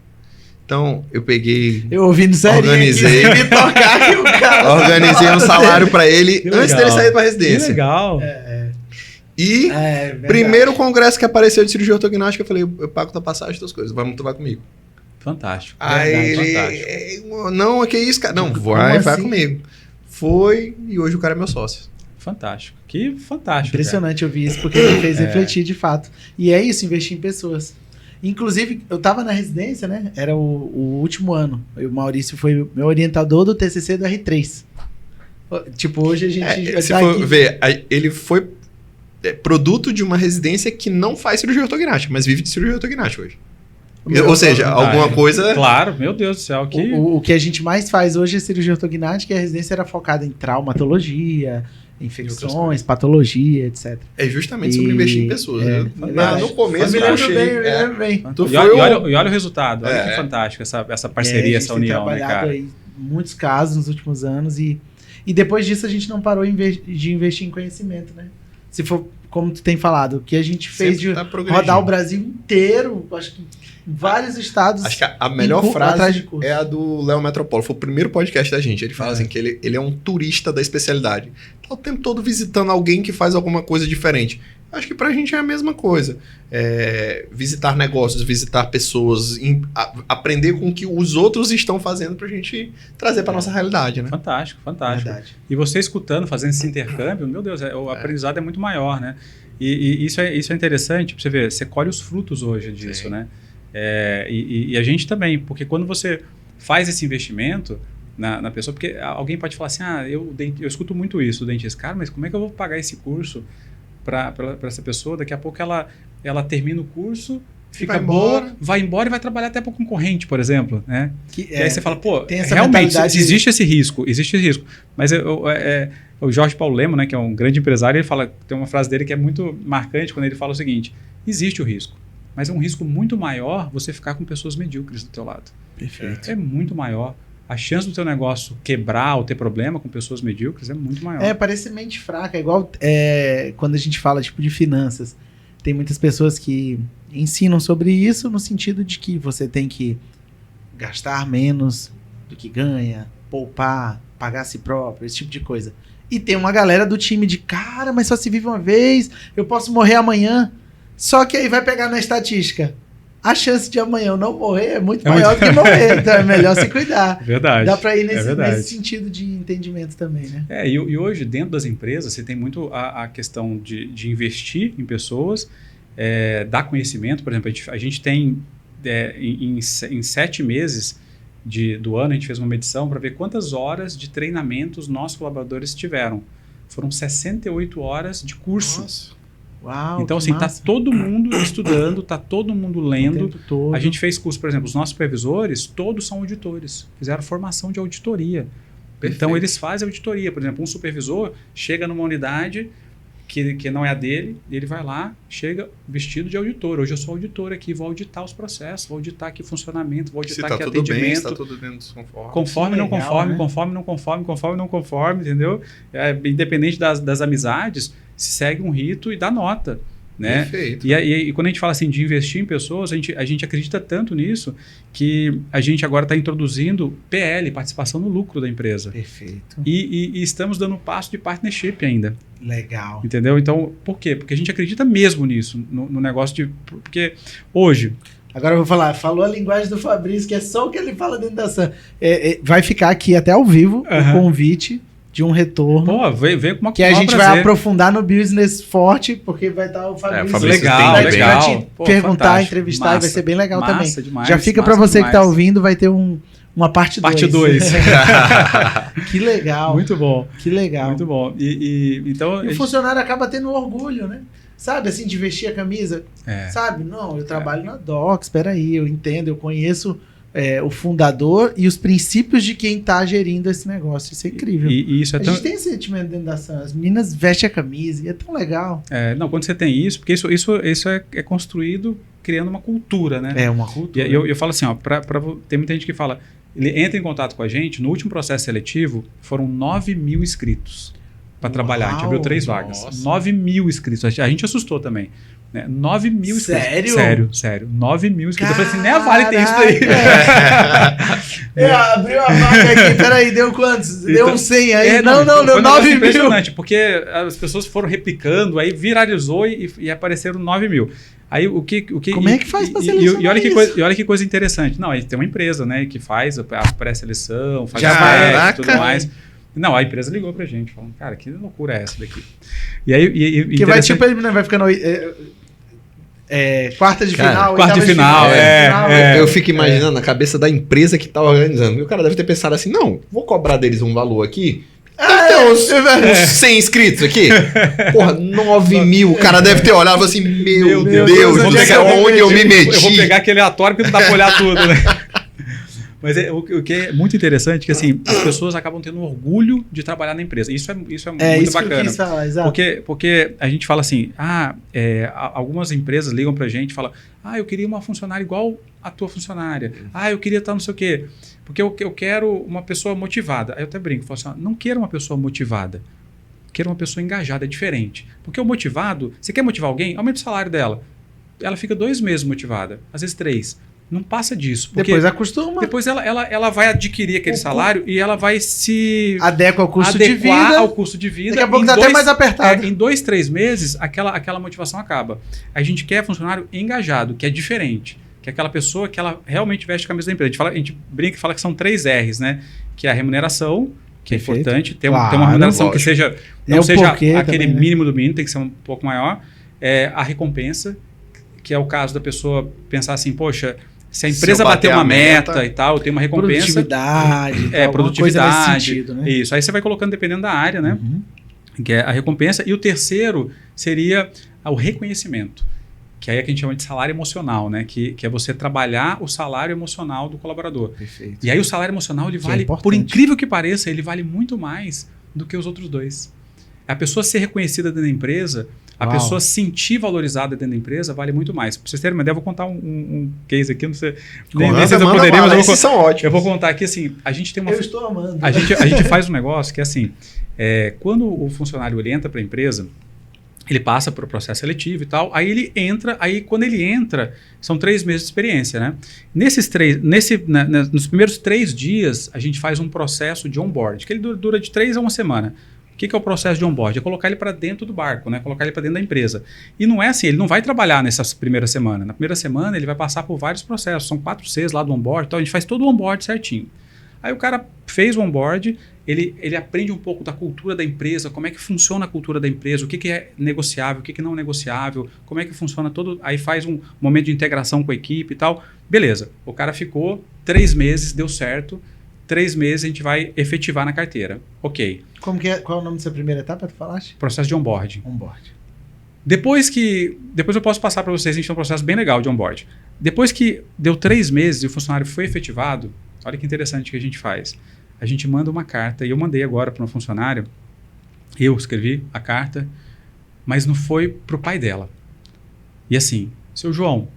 Então, eu peguei... Eu ouvindo sério. Organizei. Organizei um salário para ele antes dele sair pra residência. Que legal. Primeiro congresso que apareceu de cirurgia ortognática, eu falei, eu pago tua passagem e tuas coisas. Tu vai comigo. Fantástico. Aí Fantástico. ele, não, que isso, cara? Não, vai assim? comigo. Foi, e hoje o cara é meu sócio. Fantástico. Que fantástico. Impressionante ouvir isso, porque me fez refletir de fato. E é isso, investir em pessoas. Inclusive, eu tava na residência, né? Era o último ano. O Maurício foi meu orientador do TCC do R3. Tipo, hoje a gente... Se for ver, ele foi produto de uma residência que não faz cirurgia ortognática, mas vive de cirurgia ortognática hoje. Ou seja, alguma coisa... Claro, meu Deus do céu. Que... O que a gente mais faz hoje é cirurgia ortognática, e a residência era focada em traumatologia, infecções, patologia, etc. É justamente sobre investir em pessoas. No começo, eu lembro bem. E olha o resultado. Olha que fantástico essa parceria, essa união, né, cara? Aí muitos casos nos últimos anos e depois disso a gente não parou de investir em conhecimento, né? Se for, como tu tem falado, o que a gente fez de rodar o Brasil inteiro, acho que em vários estados. Acho que a melhor frase é a do Léo Metropolo. Foi o primeiro podcast da gente. Ele fala assim que ele é um turista da especialidade. Tá o tempo todo visitando alguém que faz alguma coisa diferente. Acho que pra gente é a mesma coisa. Visitar negócios, visitar pessoas, aprender com o que os outros estão fazendo pra gente trazer pra nossa realidade, né? Fantástico, fantástico. Verdade. E você escutando, fazendo esse intercâmbio, meu Deus, o aprendizado é muito maior, né? E isso é interessante, pra você ver, você colhe os frutos hoje disso, né? E a gente também, porque quando você faz esse investimento na pessoa, porque alguém pode falar assim, eu escuto muito isso do dentista, cara, mas como é que eu vou pagar esse curso para essa pessoa? Daqui a pouco ela termina o curso, fica boa, vai embora e vai trabalhar até para o concorrente, por exemplo, né? E aí você fala, pô, realmente existe esse risco, mas o Jorge Paulo Lema, né, que é um grande empresário, ele fala, tem uma frase dele que é muito marcante quando ele fala o seguinte, existe o risco, mas é um risco muito maior você ficar com pessoas medíocres do teu lado. Perfeito. É muito maior. A chance do teu negócio quebrar ou ter problema com pessoas medíocres é muito maior. Parece mente fraca. É igual quando a gente fala tipo de finanças. Tem muitas pessoas que ensinam sobre isso no sentido de que você tem que gastar menos do que ganha, poupar, pagar a si próprio, esse tipo de coisa. E tem uma galera do time de, cara, mas só se vive uma vez, eu posso morrer amanhã. Só que aí vai pegar na estatística. A chance de amanhã eu não morrer é muito maior do que morrer. Então é melhor se cuidar. Verdade. Dá para ir nesse sentido de entendimento também, né? E hoje, dentro das empresas, você tem muito a questão de investir em pessoas, dar conhecimento. Por exemplo, a gente tem, em 7 meses do ano, a gente fez uma medição para ver quantas horas de treinamento os nossos colaboradores tiveram. Foram 68 horas de curso. Nossa. Uau, então, assim, tá todo mundo estudando, tá todo mundo lendo. O tempo todo. A gente fez curso, por exemplo, os nossos supervisores, todos são auditores. Fizeram formação de auditoria. Perfeito. Então, eles fazem auditoria. Por exemplo, um supervisor chega numa unidade que não é a dele, e ele vai lá, chega vestido de auditor. Hoje eu sou auditor aqui, vou auditar os processos, vou auditar aqui funcionamento, vou auditar aqui atendimento. Bem, se tá tudo dentro dos conformes. Conforme, não conforme, né? conforme, não conforme, entendeu? Independente das amizades, se segue um rito e dá nota. Né? Perfeito. E quando a gente fala assim de investir em pessoas, a gente acredita tanto nisso que a gente agora está introduzindo PL, participação no lucro da empresa. Perfeito. E estamos dando um passo de partnership ainda. Legal. Entendeu? Então, por quê? Porque a gente acredita mesmo nisso, no negócio de... Porque hoje... Agora eu vou falar, falou a linguagem do Fabrício, que é só o que ele fala dentro da SAM. Vai ficar aqui até ao vivo o convite de um retorno. Pô, vem com uma que a gente vai aprofundar no business forte, porque vai estar o Fabrício. Legal. Vai te perguntar, entrevistar, massa, e vai ser bem legal também. Demais, já fica para você que está ouvindo, vai ter uma parte 2. Parte 2. Que legal. Muito bom. Que legal. Muito bom. Então, o funcionário acaba tendo orgulho, né? Sabe, assim, de vestir a camisa. Sabe? Não, eu trabalho na Docs, espera aí, eu entendo, eu conheço o fundador e os princípios de quem está gerindo esse negócio. Isso é incrível. E isso a gente tem esse sentimento dentro da SAM. As meninas vestem a camisa e é tão legal. Não, quando você tem isso, porque isso é construído criando uma cultura, né? É uma cultura. E eu falo assim, tem muita gente que fala, ele entra em contato com a gente, no último processo seletivo, foram 9 mil inscritos. para trabalhar. A gente abriu 3 vagas. 9 mil inscritos. A gente assustou também. Né? 9 mil inscritos. Sério. 9 mil inscritos. Eu falei assim, nem a Vale tem isso daí. Abriu a vaga aqui, peraí, deu quantos? Deu uns 100 aí. Não, foi 9 mil. Impressionante, porque as pessoas foram replicando, aí viralizou e apareceram 9 mil. Aí Como é que faz para selecionar e olha que coisa interessante. Não, a gente tem uma empresa, né, que faz a pré-seleção, faz a e tudo mais. Não, a empresa ligou pra gente, falando, cara, que loucura é essa daqui? E aí, que vai tipo, vai ficando quarta de final, quarta de final, Eu fico imaginando a cabeça da empresa que tá organizando. E o cara deve ter pensado assim, não, vou cobrar deles um valor aqui. Tem uns 100 inscritos aqui. Porra, 9 mil. O cara deve ter olhado e falado assim, meu Deus, onde eu me meti? Eu vou pegar aquele aleatório porque não dá pra olhar tudo, né? Mas o que é muito interessante é que assim, as pessoas acabam tendo orgulho de trabalhar na empresa. Isso é muito isso bacana. Que eu quis falar, exato. Porque a gente fala assim, algumas empresas ligam pra gente e falam, eu queria uma funcionária igual a tua funcionária. Eu queria estar não sei o quê. Porque eu quero uma pessoa motivada. Aí eu até brinco, falo assim, não quero uma pessoa motivada. Quero uma pessoa engajada, é diferente. Porque o motivado, você quer motivar alguém, aumenta o salário dela. Ela fica 2 meses motivada, às vezes 3. Não passa disso. Depois acostuma. Depois ela vai adquirir aquele salário e ela vai se adequar ao custo de vida. Daqui a pouco tá até mais apertado. Em 2, 3 meses, aquela motivação acaba. A gente quer funcionário engajado, que é diferente. Que é aquela pessoa que ela realmente veste a camisa da empresa. A gente brinca e fala que são 3 R's, né? Que é a remuneração, que é importante. Ter uma remuneração que seja não seja aquele também, né? Mínimo do mínimo, tem que ser um pouco maior. A recompensa, que é o caso da pessoa pensar assim, poxa, se a empresa bater uma meta e tal, tem uma recompensa. Produtividade. Produtividade. Nesse sentido, né? Isso. Aí você vai colocando dependendo da área, né? Que é a recompensa. E o terceiro seria o reconhecimento. Que aí é que a gente chama de salário emocional, né? Que é você trabalhar o salário emocional do colaborador. Perfeito. E aí o salário emocional, ele vale, por incrível que pareça, ele vale muito mais do que os outros 2. A pessoa ser reconhecida dentro da empresa, a pessoa se sentir valorizada dentro da empresa, vale muito mais. Para vocês terem uma ideia, eu vou contar um case aqui, não sei nem se eu poderia, mas esses são ótimos. Eu vou contar aqui, assim, a gente tem uma... Eu estou amando. A gente faz um negócio que é assim, quando o funcionário ele entra para a empresa, ele passa por um processo seletivo e tal, aí ele entra, quando ele entra, são 3 meses de experiência, né? Nos primeiros 3 dias, a gente faz um processo de onboard, que ele dura de 3 a 1 semana. O que é o processo de onboard? É colocar ele para dentro do barco, né? Colocar ele para dentro da empresa. E não é assim, ele não vai trabalhar nessa primeira semana. Na primeira semana, ele vai passar por vários processos, são 4 Cs lá do onboard, então a gente faz todo o onboard certinho. Aí o cara fez o onboard, ele aprende um pouco da cultura da empresa, como é que funciona a cultura da empresa, o que é negociável, o que não é negociável, como é que funciona todo... Aí faz um momento de integração com a equipe e tal. Beleza, o cara ficou 3 meses, deu certo, 3 meses a gente vai efetivar na carteira. Ok. Como que é? Qual é o nome dessa primeira etapa que tu falaste? Processo de onboard. Onboard. Depois eu posso passar para vocês, a gente tem um processo bem legal de onboard. Depois que deu 3 meses e o funcionário foi efetivado, olha que interessante que a gente faz. A gente manda uma carta, e eu mandei agora para um funcionário, eu escrevi a carta, mas não foi para o pai dela. E assim, seu João,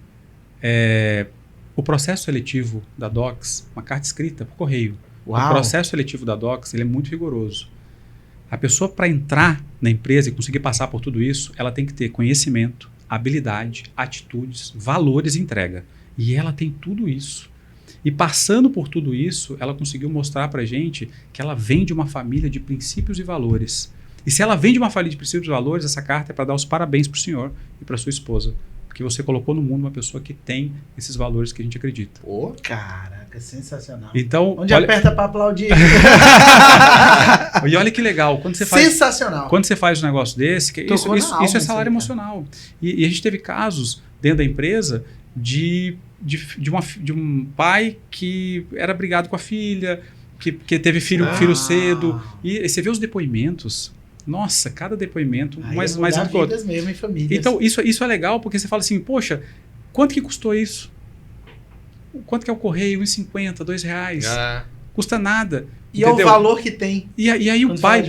o processo seletivo da DOCS, uma carta escrita por correio, Uau. O processo seletivo da DOCS ele é muito rigoroso. A pessoa, para entrar na empresa e conseguir passar por tudo isso, ela tem que ter conhecimento, habilidade, atitudes, valores e entrega. E ela tem tudo isso. E passando por tudo isso, ela conseguiu mostrar para a gente que ela vem de uma família de princípios e valores. E se ela vem de uma família de princípios e valores, essa carta é para dar os parabéns para o senhor e para sua esposa. Porque você colocou no mundo uma pessoa que tem esses valores que a gente acredita. Pô, caraca, sensacional. Então, onde aperta para aplaudir? E olha que legal. Sensacional. Quando você faz um negócio desse, isso é salário emocional. E a gente teve casos dentro da empresa de um pai que era brigado com a filha, que teve filho cedo. E você vê os depoimentos. Nossa, cada depoimento mais um que o outro. Mesmo em famílias. Então, isso é legal porque você fala assim, poxa, quanto que custou isso? Quanto que é o correio? R$1,50, R$2. Custa nada. E entendeu? É o valor que tem. E aí o pai...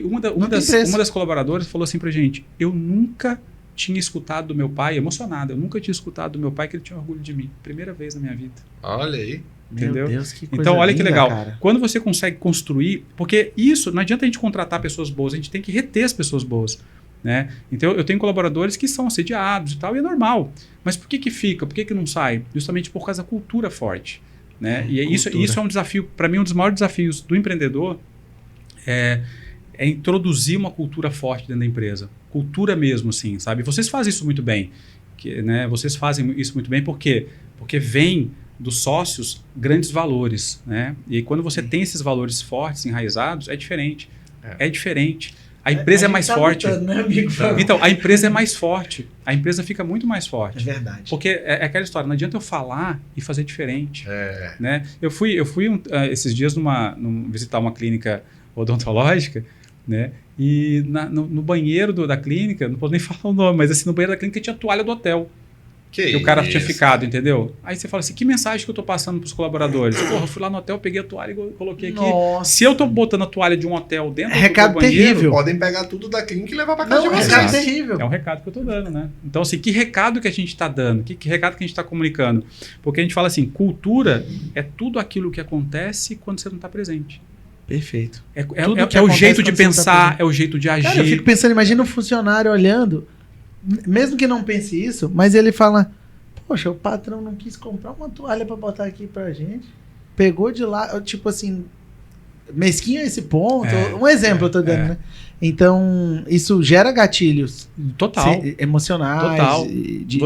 Uma das colaboradoras falou assim pra gente, eu nunca tinha escutado do meu pai, emocionada, eu nunca tinha escutado do meu pai que ele tinha orgulho de mim. Primeira vez na minha vida. Olha aí. Entendeu? Meu Deus, que coisa Então, olha que linda, legal. cara. Quando você consegue construir... Porque isso, não adianta a gente contratar pessoas boas, a gente tem que reter as pessoas boas. Né? Então, eu tenho colaboradores que são assediados e tal, e é normal. Mas por que fica? Por que não sai? Justamente por causa da cultura forte. Né? E isso é um desafio, para mim, um dos maiores desafios do empreendedor é introduzir uma cultura forte dentro da empresa. Cultura mesmo, assim, sabe? Vocês fazem isso muito bem. Né? Vocês fazem isso muito bem por quê? Porque vem dos sócios grandes valores. Né? E aí, quando você tem esses valores fortes, enraizados, é diferente. É diferente. A empresa é mais forte. Lutando, né, amigo? Então, a empresa é mais forte. A empresa fica muito mais forte. É verdade. Porque é aquela história, não adianta eu falar e fazer diferente. Né? Eu fui esses dias visitar uma clínica odontológica, né? E no banheiro da clínica, não posso nem falar o nome, mas assim, no banheiro da clínica tinha toalha do hotel. Que o cara tinha ficado, entendeu? Aí você fala assim, que mensagem que eu tô passando pros colaboradores? Porra, eu fui lá no hotel, peguei a toalha e coloquei aqui. Nossa. Se eu tô botando a toalha de um hotel dentro recado do banheiro... terrível. Podem pegar tudo da clínica e levar para casa de vocês. Recado terrível. É um recado que eu tô dando, né? Então, assim, que recado que a gente tá dando? Que recado que a gente tá comunicando? Porque a gente fala assim, cultura é tudo aquilo que acontece quando você não tá presente. Perfeito. É o jeito de pensar, é o jeito de agir. Cara, eu fico pensando, imagina um funcionário olhando, mesmo que não pense isso, mas ele fala... Poxa, o patrão não quis comprar uma toalha pra botar aqui pra gente. Pegou de lá, tipo assim, mesquinho a esse ponto. Um exemplo eu tô dando, né? Então, isso gera gatilhos. Total. Emocionais. Total. De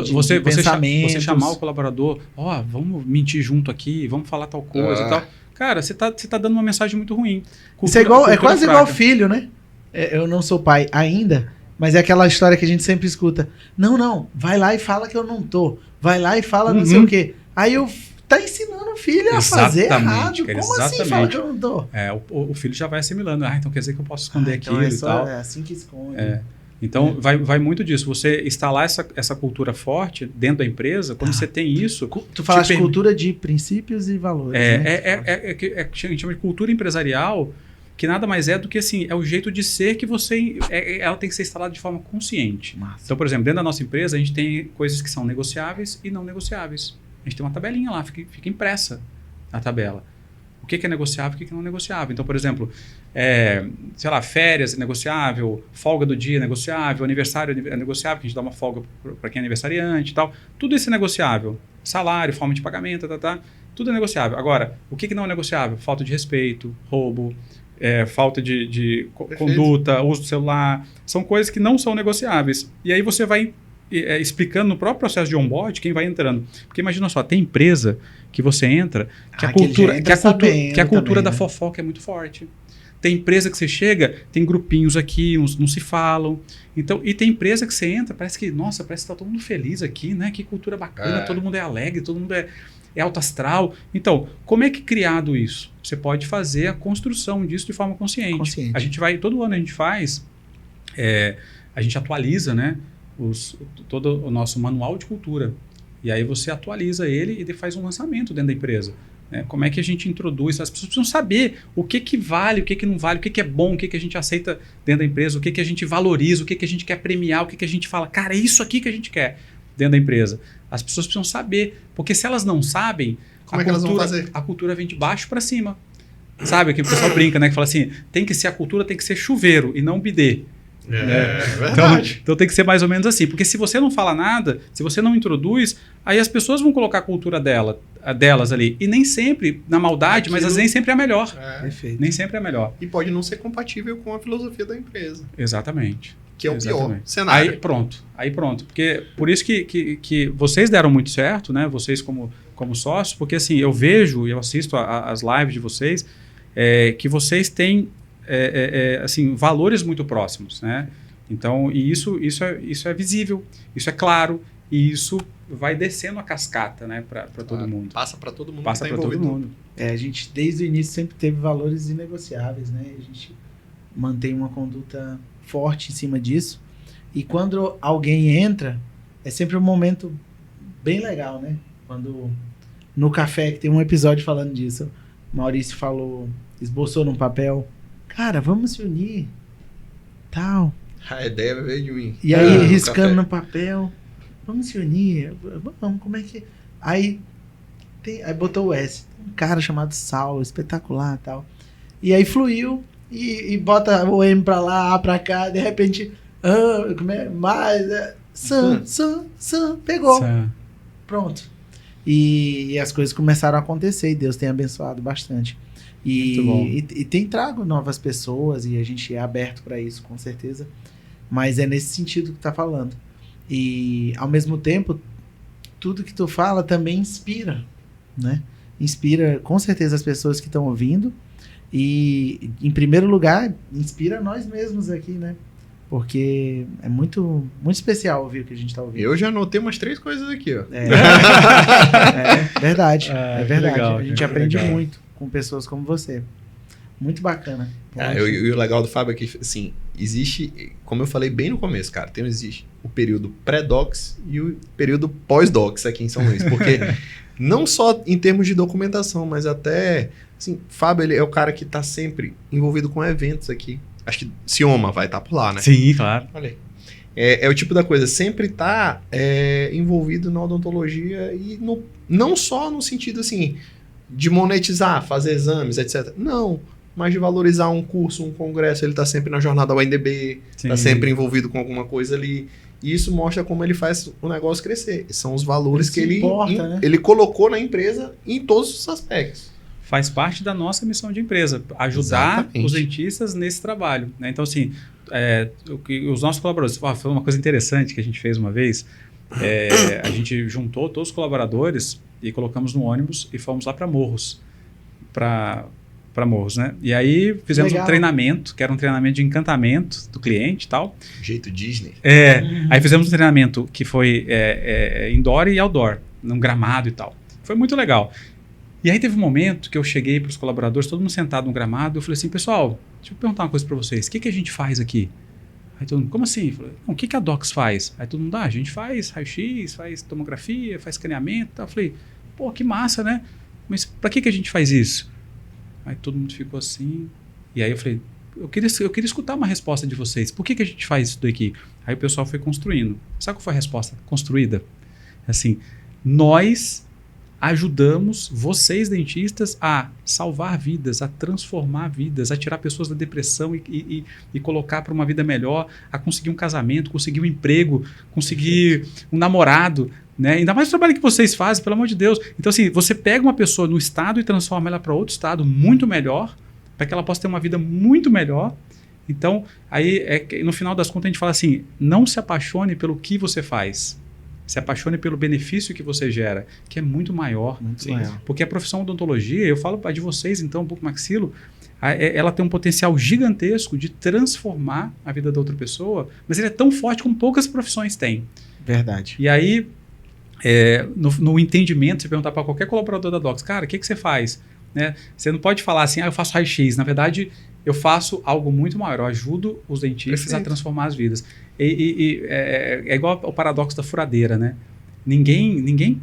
pensamentos. Você chamar o colaborador, vamos mentir junto aqui, vamos falar tal coisa e tal. Cara, você tá dando uma mensagem muito ruim. Isso é quase igual filho, né? Eu não sou pai ainda, mas é aquela história que a gente sempre escuta. Não, vai lá e fala que eu não tô. Vai lá e fala não sei o quê. Aí tá ensinando o filho a fazer errado. Cara, como assim fala que eu não tô? O filho já vai assimilando. Então quer dizer que eu posso esconder aquilo e tal. É assim que esconde. Então vai muito disso. Você instalar essa cultura forte dentro da empresa, quando você tem isso... Tu falaste cultura de princípios e valores, né? Que a gente chama de cultura empresarial, que nada mais é do que assim, é o jeito de ser que você... ela tem que ser instalada de forma consciente. Massa. Então, por exemplo, dentro da nossa empresa, a gente tem coisas que são negociáveis e não negociáveis. A gente tem uma tabelinha lá, fica impressa a tabela. O que é negociável e o que não é negociável. Então, por exemplo, sei lá, férias é negociável, folga do dia é negociável, aniversário é negociável, que a gente dá uma folga para quem é aniversariante e tal. Tudo isso é negociável. Salário, forma de pagamento, tudo é negociável. Agora, o que não é negociável? Falta de respeito, roubo, falta de conduta, uso do celular. São coisas que não são negociáveis. E aí você vai explicando no próprio processo de onboard quem vai entrando. Porque imagina só, tem empresa que você entra que a cultura da fofoca é muito forte. Tem empresa que você chega, tem grupinhos aqui, uns não se falam. Então, e tem empresa que você entra, parece que tá todo mundo feliz aqui, né? Que cultura bacana, todo mundo é alegre, todo mundo é alto astral. Então, como é que é criado isso? Você pode fazer a construção disso de forma consciente. A gente todo ano a gente faz, a gente atualiza, né? Todo o nosso manual de cultura. E aí você atualiza ele e faz um lançamento dentro da empresa. Né? Como é que a gente introduz? As pessoas precisam saber o que vale, o que não vale, o que é bom, o que a gente aceita dentro da empresa, o que a gente valoriza, o que a gente quer premiar, o que a gente fala, cara, é isso aqui que a gente quer dentro da empresa. As pessoas precisam saber, porque se elas não sabem, como é que elas vão fazer? A cultura vem de baixo para cima. Sabe? Que o pessoal brinca, né? Que fala assim, a cultura tem que ser chuveiro e não bidê. Verdade. Então tem que ser mais ou menos assim, porque se você não fala nada, se você não introduz, aí as pessoas vão colocar a cultura delas ali, e nem sempre na maldade, mas às vezes nem sempre é a melhor. Perfeito. Nem sempre é a melhor. E pode não ser compatível com a filosofia da empresa. Exatamente. Que é o pior cenário. Aí pronto. Porque por isso que vocês deram muito certo, né? Vocês como sócios, porque assim, eu vejo e eu assisto as lives de vocês, que vocês têm assim, valores muito próximos, né? Então, e isso é visível, isso é claro, e isso vai descendo a cascata, né, para todo mundo. Passa para todo mundo. Passa para todo mundo. A gente, desde o início, sempre teve valores inegociáveis, né? A gente mantém uma conduta forte em cima disso. E quando alguém entra, é sempre um momento bem legal, né? Quando no café, que tem um episódio falando disso, o Maurício esboçou num papel, cara, vamos se unir, tal. A ideia veio de mim. E aí, riscando no papel, vamos se unir, vamos, como é que... Aí, Aí botou o S. Um cara chamado Saulo, espetacular e tal. E aí fluiu e bota o M pra lá, A pra cá, de repente, como é? Mais, Sam, pegou. Sam. Pronto. E as coisas começaram a acontecer e Deus tem abençoado bastante. E tem trago novas pessoas e a gente é aberto para isso, com certeza. Mas é nesse sentido que tá falando. E, ao mesmo tempo, tudo que tu fala também inspira, né? Inspira, com certeza, as pessoas que estão ouvindo. E, em primeiro lugar, inspira nós mesmos aqui, né? Porque é muito, muito especial ouvir o que a gente tá ouvindo. Eu já anotei umas 3 coisas aqui, ó. É verdade. É verdade. legal, a gente aprende muito com pessoas como você. Muito bacana. E o legal do Fábio é que, assim, existe, como eu falei bem no começo, cara, existe o período pré-docs e o período pós-docs aqui em São Luís. Porque não só em termos de documentação, mas até, assim, Fábio, ele é o cara que tá sempre envolvido com eventos aqui. Acho que Cioma vai estar por lá, né? Sim, claro. Olha aí. É o tipo da coisa, sempre tá envolvido na odontologia e não só no sentido, assim, de monetizar, fazer exames, etc. Não, mas de valorizar um curso, um congresso. Ele tá sempre na jornada UNDB, tá sempre envolvido com alguma coisa ali. E isso mostra como ele faz o negócio crescer. São os valores que ele colocou na empresa em todos os aspectos. Faz parte da nossa missão de empresa, ajudar Exatamente. os dentistas nesse trabalho, né? Então, assim, os nossos colaboradores... foi uma coisa interessante que a gente fez uma vez. A gente juntou todos os colaboradores e colocamos no ônibus e fomos lá para Morros. Para Morros, né? E aí fizemos um treinamento, que era um treinamento de encantamento do cliente e tal. Jeito Disney. Aí fizemos um treinamento que foi indoor e outdoor, num gramado e tal. Foi muito legal. E aí teve um momento que eu cheguei para os colaboradores, todo mundo sentado no gramado, eu falei assim, pessoal, deixa eu perguntar uma coisa para vocês, o que a gente faz aqui? Aí todo mundo, como assim? Eu falei, o que a Docs faz? Aí todo mundo, a gente faz raio-x, faz tomografia, faz escaneamento. Eu falei, pô, que massa, né? Mas para que a gente faz isso? Aí todo mundo ficou assim, e aí eu falei, eu queria escutar uma resposta de vocês, por que a gente faz isso daqui? Aí o pessoal foi construindo. Sabe qual foi a resposta construída? Assim, nós ajudamos vocês, dentistas, a salvar vidas, a transformar vidas, a tirar pessoas da depressão e colocar para uma vida melhor, a conseguir um casamento, conseguir um emprego, conseguir um namorado, né? Ainda mais o trabalho que vocês fazem, pelo amor de Deus. Então, assim, você pega uma pessoa no estado e transforma ela para outro estado muito melhor, para que ela possa ter uma vida muito melhor. Então, aí, no final das contas, a gente fala assim, não se apaixone pelo que você faz. Se apaixone pelo benefício que você gera, que é muito maior. Muito maior. Porque a profissão odontologia, eu falo de vocês, então, um pouco maxilo, ela tem um potencial gigantesco de transformar a vida da outra pessoa, mas ele é tão forte como poucas profissões têm. Verdade. E aí, no entendimento, você perguntar para qualquer colaborador da Docs, cara, o que você faz? Né? Você não pode falar assim, eu faço raio-x. Na verdade, eu faço algo muito maior. Eu ajudo os dentistas a transformar as vidas. É igual ao paradoxo da furadeira, né? Ninguém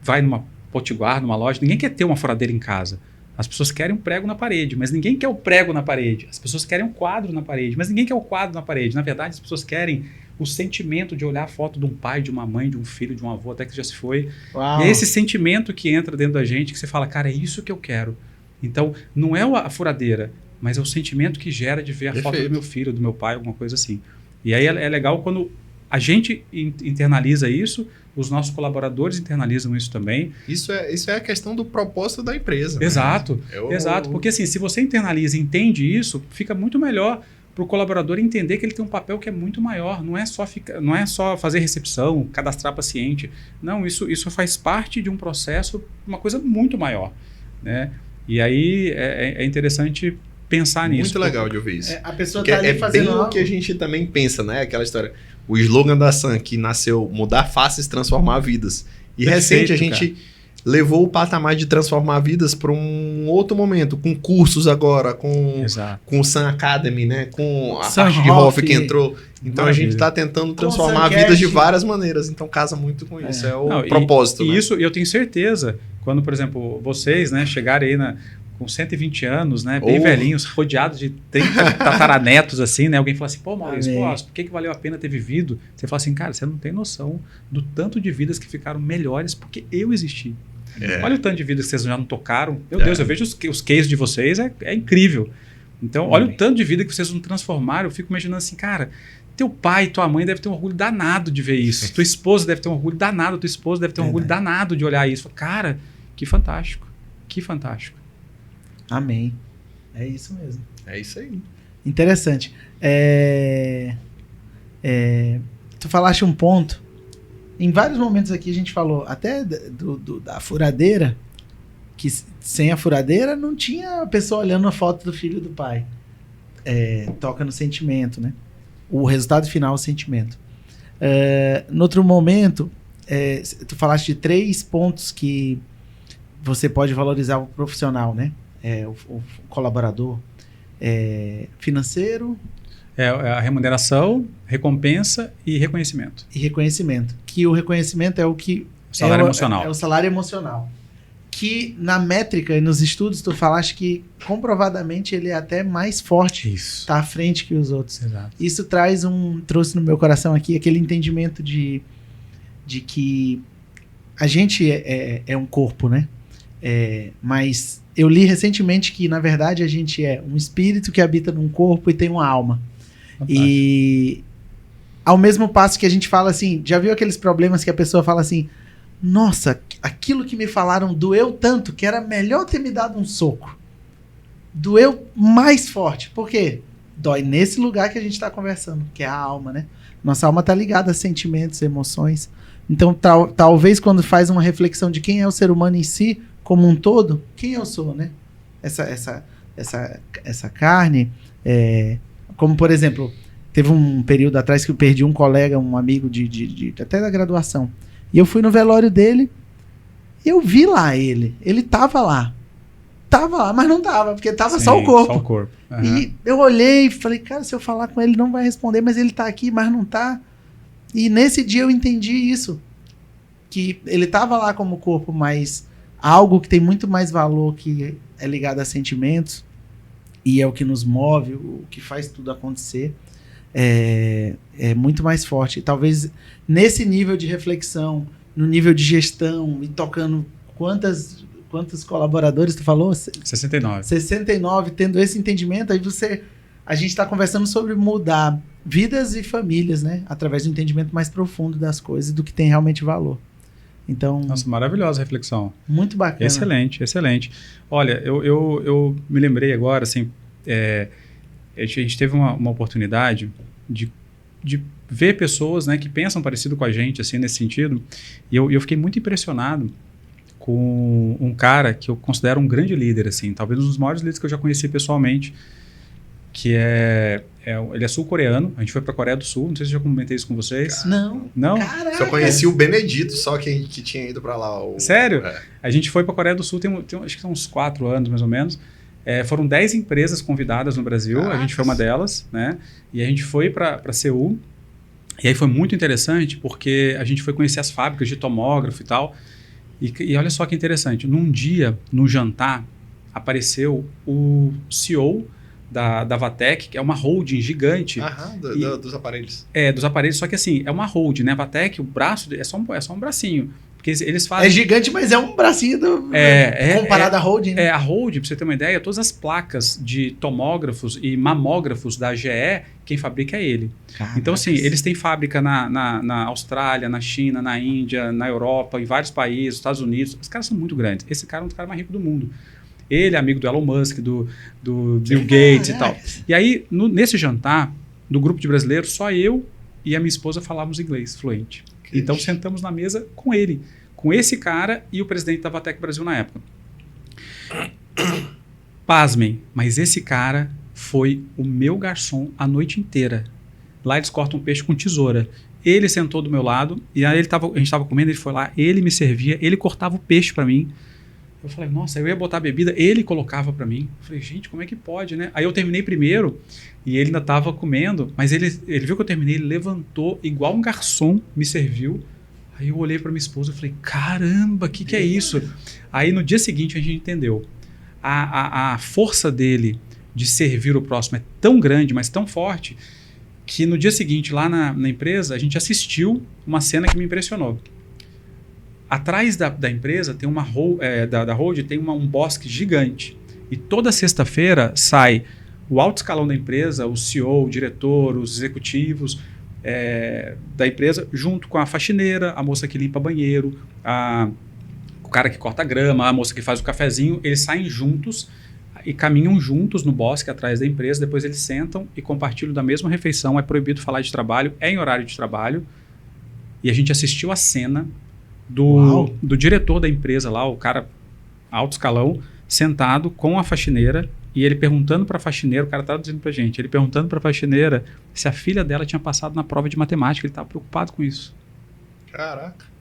vai numa potiguar, numa loja, ninguém quer ter uma furadeira em casa. As pessoas querem um prego na parede, mas ninguém quer o prego na parede. As pessoas querem um quadro na parede, mas ninguém quer o quadro na parede. Na verdade, as pessoas querem o sentimento de olhar a foto de um pai, de uma mãe, de um filho, de um avô, até que já se foi. Uau. E é esse sentimento que entra dentro da gente, que você fala, cara, é isso que eu quero. Então, não é a furadeira, mas é o sentimento que gera de ver a foto do meu filho, do meu pai, alguma coisa assim. E aí é legal quando a gente internaliza isso, os nossos colaboradores internalizam isso também. Isso é a questão do propósito da empresa. Exato, né? Exato. Porque assim, se você internaliza e entende isso, fica muito melhor para o colaborador entender que ele tem um papel que é muito maior. Não é só fazer recepção, cadastrar paciente. Não, isso faz parte de um processo, uma coisa muito maior, né? E aí é interessante pensar nisso. Muito legal de ouvir isso. A pessoa tá ali fazendo bem algo. o que a gente também pensa, né? Aquela história. O slogan da Sam, que nasceu mudar faces, transformar vidas. E recente a gente levou o patamar de transformar vidas para um outro momento, com cursos agora, com o Sam Academy, né? Com a parte de Hoff que entrou. Então a gente está tentando transformar vidas de várias maneiras. Então casa muito com isso. É o propósito. E né? isso eu tenho certeza, quando, por exemplo, vocês, né, chegarem aí com 120 anos, né, bem velhinhos, rodeados de 30 tataranetos, assim, né, alguém fala assim, pô, Maurício, por que valeu a pena ter vivido? Você fala assim, cara, você não tem noção do tanto de vidas que ficaram melhores porque eu existi. Olha o tanto de vida que vocês já não tocaram. Meu Deus, eu vejo os cases de vocês, é incrível. Então, olha o tanto de vida que vocês não transformaram. Eu fico imaginando assim, cara, teu pai, tua mãe deve ter um orgulho danado de ver isso. Tua esposa deve ter um orgulho danado, tua esposa deve ter um orgulho danado de olhar isso. Cara, que fantástico. Que fantástico. Amém. É isso mesmo. É isso aí. Interessante. Tu falaste um ponto. Em vários momentos aqui a gente falou até da furadeira, que sem a furadeira não tinha a pessoa olhando a foto do filho e do pai. Toca no sentimento, né? O resultado final é o sentimento. No outro momento, tu falaste de 3 pontos que você pode valorizar o profissional, né? O colaborador. Financeiro. A remuneração, recompensa e reconhecimento. E reconhecimento. Que o reconhecimento é o que... O salário emocional. É o salário emocional. Que na métrica e nos estudos tu falaste que comprovadamente ele é até mais forte. Isso. Está à frente que os outros. Exato. Isso trouxe no meu coração aqui aquele entendimento de que a gente é um corpo, né? Mas eu li recentemente que, na verdade, a gente é um espírito que habita num corpo e tem uma alma. Fantástico. E ao mesmo passo que a gente fala assim, já viu aqueles problemas que a pessoa fala assim, nossa, aquilo que me falaram doeu tanto que era melhor ter me dado um soco. Doeu mais forte. Por quê? Dói nesse lugar que a gente está conversando, que é a alma, né? Nossa alma está ligada a sentimentos, emoções. Então, talvez quando faz uma reflexão de quem é o ser humano em si, como um todo, quem eu sou, né? Essa carne, como por exemplo, teve um período atrás que eu perdi um colega, um amigo até da graduação. E eu fui no velório dele e eu vi lá ele tava lá. Tava lá, mas não tava, porque tava só o corpo. Só o corpo. Uhum. E eu olhei e falei, cara, se eu falar com ele, não vai responder, mas ele tá aqui, mas não tá. E nesse dia eu entendi isso. Que ele tava lá como corpo, mas algo que tem muito mais valor, que é ligado a sentimentos, e é o que nos move, o que faz tudo acontecer, é muito mais forte. E talvez nesse nível de reflexão, no nível de gestão, e tocando quantos colaboradores tu falou? 69. 69, tendo esse entendimento, aí a gente está conversando sobre mudar vidas e famílias, né? Através do entendimento mais profundo das coisas e do que tem realmente valor. Então, nossa, maravilhosa reflexão. Muito bacana. Excelente, excelente. Olha, eu me lembrei agora, assim, a gente teve uma oportunidade de ver pessoas, né, que pensam parecido com a gente, assim, nesse sentido, e eu fiquei muito impressionado com um cara que eu considero um grande líder, assim, talvez um dos maiores líderes que eu já conheci pessoalmente, que ele é sul-coreano. A gente foi para a Coreia do Sul, não sei se eu já comentei isso com vocês. Não? Caraca. Só conheci o Benedito, só que tinha ido para lá. Sério? A gente foi para a Coreia do Sul, acho que são uns 4 anos, mais ou menos. Foram 10 empresas convidadas no Brasil. Caraca. A gente foi uma delas, né? E a gente foi para Seul. E aí foi muito interessante, porque a gente foi conhecer as fábricas de tomógrafo e tal. E olha só que interessante. Num dia, no jantar, apareceu o CEO da Vatec, que é uma holding gigante. Dos aparelhos. Dos aparelhos, só que assim, é uma holding, né? A Vatec, o braço é só um bracinho. Porque eles fazem... É gigante, mas é um bracinho comparado à holding, né? A holding, pra você ter uma ideia, todas as placas de tomógrafos e mamógrafos da GE, quem fabrica é ele. Caraca. Então, assim, eles têm fábrica na Austrália, na China, na Índia, na Europa, em vários países, Estados Unidos. Os caras são muito grandes. Esse cara é um dos caras mais ricos do mundo. Ele é amigo do Elon Musk, do Bill Gates e tal. E aí, nesse jantar, no grupo de brasileiros, só eu e a minha esposa falávamos inglês fluente. Então, sentamos na mesa com ele, com esse cara e o presidente da Vatec Brasil na época. Pasmem, mas esse cara foi o meu garçom a noite inteira. Lá eles cortam peixe com tesoura. Ele sentou do meu lado e aí a gente estava comendo, ele foi lá, ele me servia, ele cortava o peixe para mim. Eu falei, nossa, eu ia botar a bebida, ele colocava pra mim. Eu falei, gente, como é que pode, né? Aí eu terminei primeiro e ele ainda tava comendo, mas ele viu que eu terminei, ele levantou igual um garçom, me serviu. Aí eu olhei pra minha esposa e falei, caramba, que é isso? Aí no dia seguinte a gente entendeu. A força dele de servir o próximo é tão grande, mas tão forte, que no dia seguinte lá na empresa a gente assistiu uma cena que me impressionou. Atrás da empresa tem da Hold tem um bosque gigante. E toda sexta-feira sai o alto escalão da empresa, o CEO, o diretor, os executivos da empresa, junto com a faxineira, a moça que limpa banheiro, o cara que corta a grama, a moça que faz o cafezinho. Eles saem juntos e caminham juntos no bosque atrás da empresa. Depois eles sentam e compartilham da mesma refeição. É proibido falar de trabalho, é em horário de trabalho. E a gente assistiu a cena do diretor da empresa lá, o cara alto escalão, sentado com a faxineira, e ele perguntando para a faxineira, o cara estava dizendo para a gente, ele perguntando para a faxineira se a filha dela tinha passado na prova de matemática. Ele estava preocupado com isso. Caraca.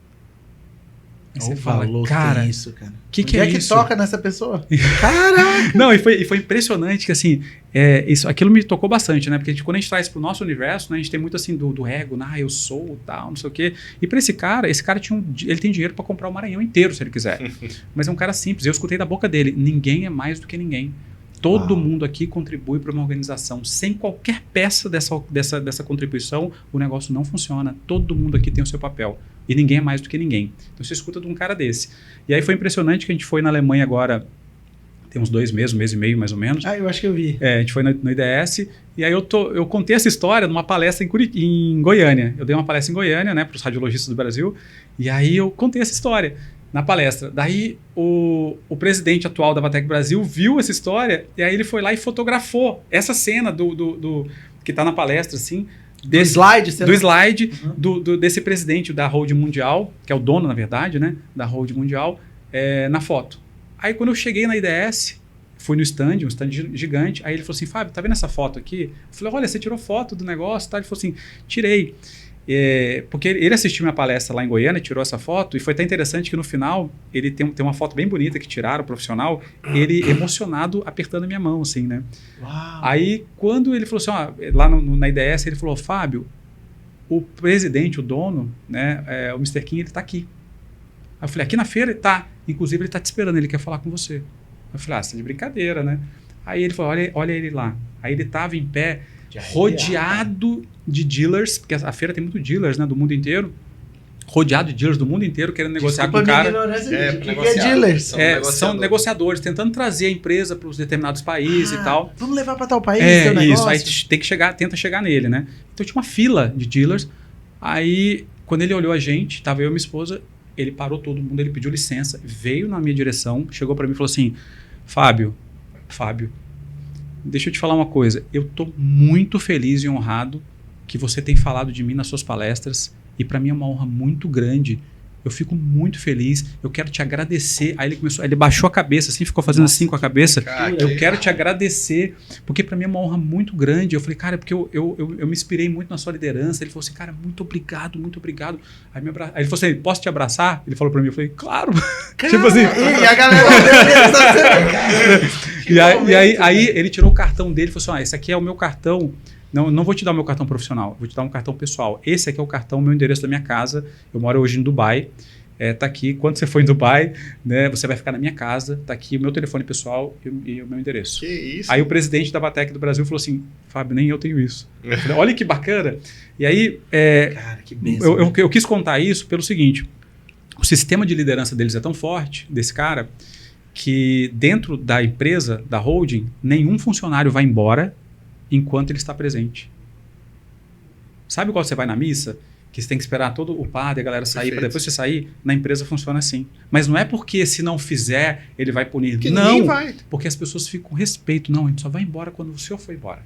Aí você fala, cara, isso, cara. Que é isso? Que toca nessa pessoa? Caraca! Não, e foi impressionante que, assim, aquilo me tocou bastante, né? Porque quando a gente traz para o nosso universo, né, a gente tem muito, assim, do ego, eu sou, tal, não sei o quê. E para esse cara ele tem dinheiro para comprar o Maranhão inteiro, se ele quiser. Mas é um cara simples. Eu escutei da boca dele, ninguém é mais do que ninguém. Todo mundo aqui contribui para uma organização. Sem qualquer peça dessa contribuição, o negócio não funciona. Todo mundo aqui tem o seu papel. E ninguém é mais do que ninguém. Então você escuta de um cara desse. E aí foi impressionante que a gente foi na Alemanha agora, tem uns 2 meses, 1 mês e meio mais ou menos. Eu acho que eu vi. A gente foi no IDS, e aí eu contei essa história numa palestra em Goiânia. Eu dei uma palestra em Goiânia, né, para os radiologistas do Brasil, e aí eu contei essa história na palestra. Daí o presidente atual da Vatec Brasil viu essa história, e aí ele foi lá e fotografou essa cena do que está na palestra, assim, desse slide desse presidente da Hold Mundial, que é o dono, na verdade, né, da Hold Mundial, na foto. Aí quando eu cheguei na IDS, fui no stand, um stand gigante, aí ele falou assim, Fábio, tá vendo essa foto aqui? Eu falei, olha, você tirou foto do negócio, tá? Ele falou assim, tirei. Porque ele assistiu minha palestra lá em Goiânia, tirou essa foto, e foi até interessante que no final, ele tem uma foto bem bonita que tiraram, profissional, ele emocionado apertando a minha mão, assim, né? Uau. Aí, quando ele falou assim, lá na IDS, ele falou, Fábio, o presidente, o dono, né, o Mr. Kim, ele tá aqui. Aí eu falei, aqui na feira? Tá. Inclusive, ele tá te esperando, ele quer falar com você. Eu falei, você tá de brincadeira, né? Aí ele falou, olha ele lá. Aí ele tava em pé, rodeado de dealers, porque a feira tem muito dealers, né, do mundo inteiro, rodeado de dealers do mundo inteiro querendo negociar com o cara. O que é dealers? São negociadores tentando trazer a empresa para os determinados países e tal. Vamos levar para tal país, teu negócio. Isso, aí tenta chegar nele, né? Então tinha uma fila de dealers. Aí, quando ele olhou a gente, tava eu e minha esposa, ele parou todo mundo, ele pediu licença, veio na minha direção, chegou para mim e falou assim, Fábio, deixa eu te falar uma coisa, eu tô muito feliz e honrado que você tem falado de mim nas suas palestras, e para mim é uma honra muito grande. Eu fico muito feliz, eu quero te agradecer. Aí ele baixou a cabeça, assim, ficou fazendo assim com a cabeça. Eu quero te agradecer, porque para mim é uma honra muito grande. Eu falei, cara, porque eu me inspirei muito na sua liderança. Ele falou assim, cara, muito obrigado, muito obrigado. Aí ele falou assim, posso te abraçar? Ele falou para mim, eu falei, claro. Tipo assim. E a galera aí ele tirou o cartão dele e falou assim, esse aqui é o meu cartão. Não vou te dar o meu cartão profissional, vou te dar um cartão pessoal. Esse aqui é o cartão, meu endereço da minha casa. Eu moro hoje em Dubai. Tá aqui. Quando você for em Dubai, né, você vai ficar na minha casa. Tá aqui o meu telefone pessoal e o meu endereço. Que isso? Aí o presidente da Vatec do Brasil falou assim, Fábio, nem eu tenho isso. Eu falei, olha que bacana. E aí, cara, que bênção, eu quis contar isso pelo seguinte. O sistema de liderança deles é tão forte, desse cara, que dentro da empresa, da holding, nenhum funcionário vai embora enquanto ele está presente. Sabe quando você vai na missa? Que você tem que esperar todo o padre, a galera sair, para depois você sair? Na empresa funciona assim. Mas não é porque se não fizer, ele vai punir. Porque não, vai. Porque as pessoas ficam com respeito. Não, a gente só vai embora quando o senhor for embora.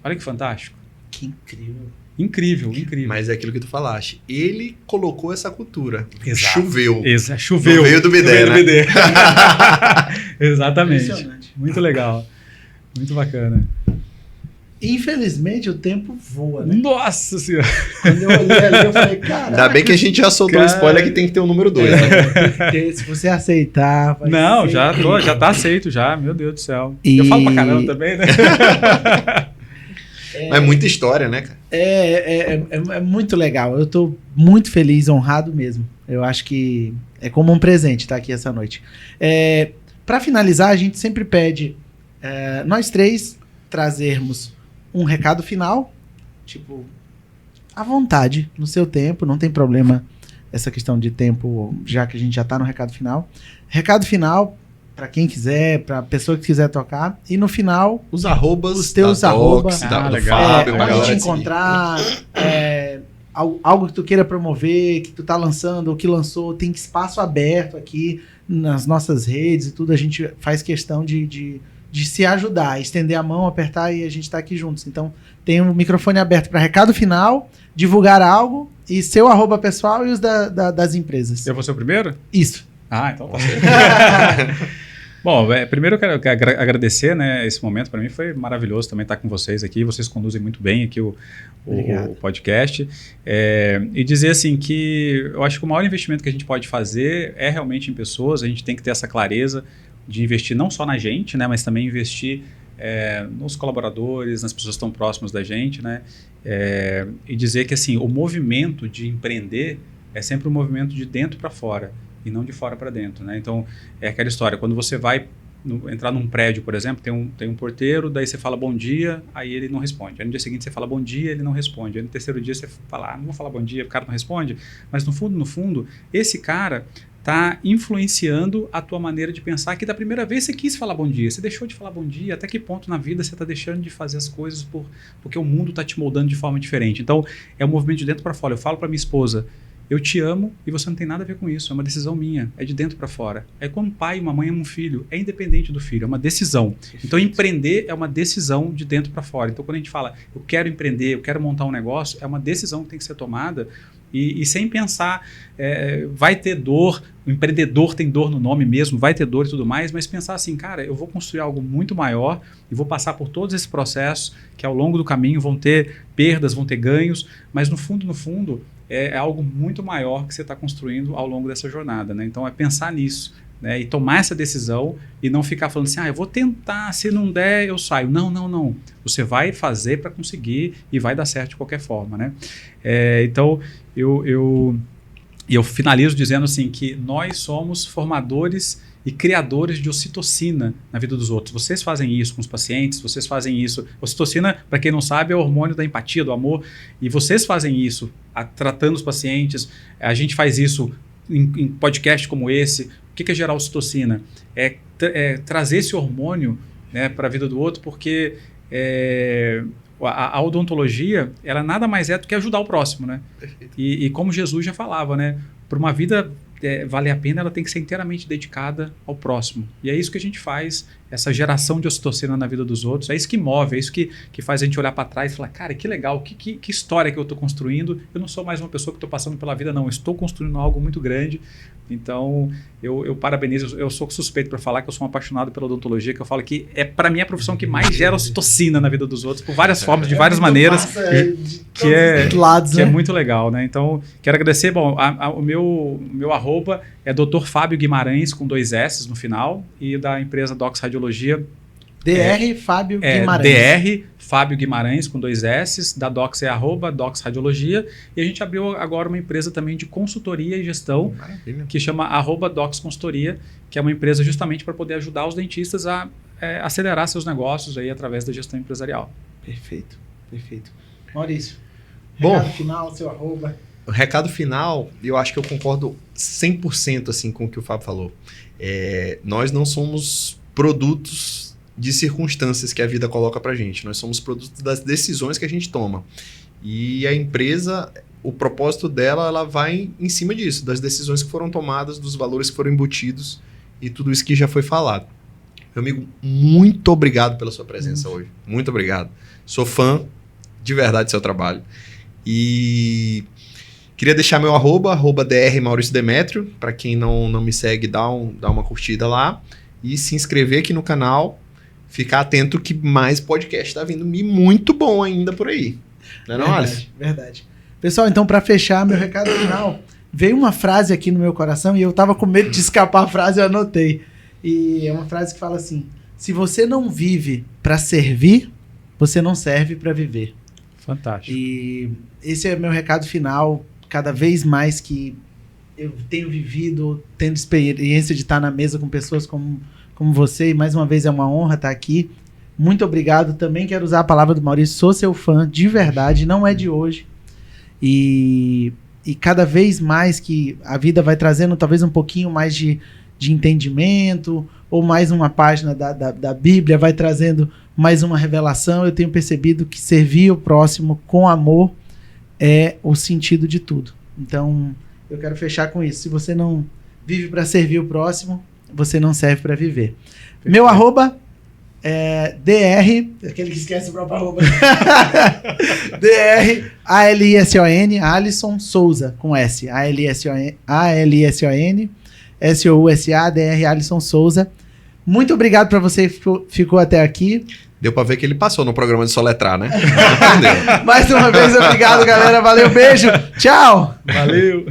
Olha que fantástico. Que incrível. Incrível. Mas é aquilo que tu falaste. Ele colocou essa cultura. Exato. Choveu. Choveu. No meio do BD, né? Exatamente. Muito legal. Muito bacana. Infelizmente, o tempo voa, né? Nossa Senhora! Quando eu olhei ali, eu falei, cara. Ainda bem que a gente já soltou o spoiler que tem que ter o número 2. Né? Se você aceitar. Não, já tá aceito já. Meu Deus do céu. E... Eu falo pra caramba também, né? É muita história, né, cara? É muito legal. Eu tô muito feliz, honrado mesmo. Eu acho que é como um presente estar aqui essa noite. Para finalizar, a gente sempre pede nós três trazermos um recado final, tipo, à vontade, no seu tempo, não tem problema essa questão de tempo, já que a gente já está no recado final. Recado final, para quem quiser, para a pessoa que quiser tocar. E no final, os arrobas, os teus da arrobas, Docs, do legal. Fábio, pra onde galera te seguir. encontrar, algo que tu queira promover, que tu tá lançando ou que lançou, tem espaço aberto aqui nas nossas redes e tudo. A gente faz questão de se ajudar, estender a mão, apertar e a gente tá aqui juntos. Então, tem um microfone aberto para recado final, divulgar algo e seu arroba pessoal e os das empresas. Eu vou ser o primeiro? Isso. Ah, então tá certo. Bom, primeiro eu quero agradecer, né, esse momento. Para mim foi maravilhoso também estar com vocês aqui. Vocês conduzem muito bem aqui o podcast. E dizer assim que eu acho que o maior investimento que a gente pode fazer é realmente em pessoas. A gente tem que ter essa clareza de investir não só na gente, né, mas também investir nos colaboradores, nas pessoas que estão próximas da gente, né, e dizer que assim, o movimento de empreender é sempre um movimento de dentro para fora e não de fora para dentro, né? Então, é aquela história, quando você vai entrar num prédio, por exemplo, tem um porteiro, daí você fala bom dia, aí ele não responde. Aí no dia seguinte você fala bom dia, ele não responde. Aí no terceiro dia você fala, não vou falar bom dia, o cara não responde. Mas no fundo, esse cara está influenciando a tua maneira de pensar, que da primeira vez você quis falar bom dia, você deixou de falar bom dia, até que ponto na vida você está deixando de fazer as coisas porque o mundo está te moldando de forma diferente. Então, é um movimento de dentro para fora. Eu falo para minha esposa, eu te amo e você não tem nada a ver com isso, é uma decisão minha, é de dentro para fora. É como um pai e uma mãe amam um filho, é independente do filho, é uma decisão. Perfeito. Então empreender é uma decisão de dentro para fora. Então quando a gente fala, eu quero empreender, eu quero montar um negócio, é uma decisão que tem que ser tomada e sem pensar, vai ter dor, o empreendedor tem dor no nome mesmo, vai ter dor e tudo mais, mas pensar assim, cara, eu vou construir algo muito maior e vou passar por todos esses processos que ao longo do caminho vão ter perdas, vão ter ganhos, mas no fundo, é algo muito maior que você está construindo ao longo dessa jornada, né? Então é pensar nisso, né? E tomar essa decisão e não ficar falando assim, eu vou tentar, se não der eu saio. Não. Você vai fazer para conseguir e vai dar certo de qualquer forma, né? Então eu finalizo dizendo assim que nós somos formadores e criadores de ocitocina na vida dos outros. Vocês fazem isso com os pacientes, vocês fazem isso. Ocitocina, para quem não sabe, é o hormônio da empatia, do amor. E vocês fazem isso tratando os pacientes. A gente faz isso em podcast como esse. O que é gerar ocitocina? É trazer esse hormônio, né, para a vida do outro, porque a odontologia, ela nada mais é do que ajudar o próximo, né? E como Jesus já falava, né? Para uma vida valer a pena, ela tem que ser inteiramente dedicada ao próximo. E é isso que a gente faz, essa geração de ocitocina na vida dos outros. É isso que move, é isso que faz a gente olhar para trás e falar, cara, que legal, que história que eu estou construindo. Eu não sou mais uma pessoa que estou passando pela vida, não. Eu estou construindo algo muito grande. Então, eu parabenizo. Eu sou suspeito para falar que eu sou um apaixonado pela odontologia, que eu falo que para mim é a profissão que mais gera ocitocina na vida dos outros, por várias formas, de várias maneiras, que é muito legal, né? Então, quero agradecer. Bom, o meu arroba é Dr. Fábio Guimarães, com 2 S no final, e da empresa Docs Radiologia. DR Fábio Guimarães. DR Fábio Guimarães, com 2 S, da Docs é @Docs Radiologia, e a gente abriu agora uma empresa também de consultoria e gestão, que chama @Docs Consultoria, que é uma empresa justamente para poder ajudar os dentistas a acelerar seus negócios aí através da gestão empresarial. Perfeito. Maurício, recado final, seu arroba. O recado final, eu acho que eu concordo 100% assim, com o que o Fábio falou. Nós não somos produtos de circunstâncias que a vida coloca pra gente. Nós somos produtos das decisões que a gente toma. E a empresa, o propósito dela, ela vai em cima disso, das decisões que foram tomadas, dos valores que foram embutidos e tudo isso que já foi falado. Meu amigo, muito obrigado pela sua presença hoje. Muito obrigado. Sou fã de verdade do seu trabalho. E queria deixar meu arroba DR Maurício Demétrio. Para quem não me segue, dá uma curtida lá. E se inscrever aqui no canal. Ficar atento que mais podcast está vindo e muito bom ainda por aí. Não é não, Alisson? Verdade. Pessoal, então para fechar meu recado final, veio uma frase aqui no meu coração e eu tava com medo de escapar a frase, eu anotei. E é uma frase que fala assim: se você não vive para servir, você não serve para viver. Fantástico. E esse é meu recado final. Cada vez mais que eu tenho vivido, tendo experiência de estar na mesa com pessoas como você, e mais uma vez é uma honra estar aqui. Muito obrigado. Também quero usar a palavra do Maurício, sou seu fã de verdade, não é de hoje. E E cada vez mais que a vida vai trazendo talvez um pouquinho mais de entendimento, ou mais uma página da Bíblia vai trazendo mais uma revelação, eu tenho percebido que servir o próximo com amor é o sentido de tudo. Então, eu quero fechar com isso. Se você não vive para servir o próximo, você não serve para viver. Perfeito. Meu arroba é dr, aquele que esquece o próprio arroba. dr ALISON, Alisson Souza, com S. ALISON, SOUSA, dr Alisson Souza. Muito obrigado para você que ficou até aqui. Deu para ver que ele passou no programa de soletrar, né? Mais uma vez, obrigado, galera. Valeu, beijo. Tchau. Valeu.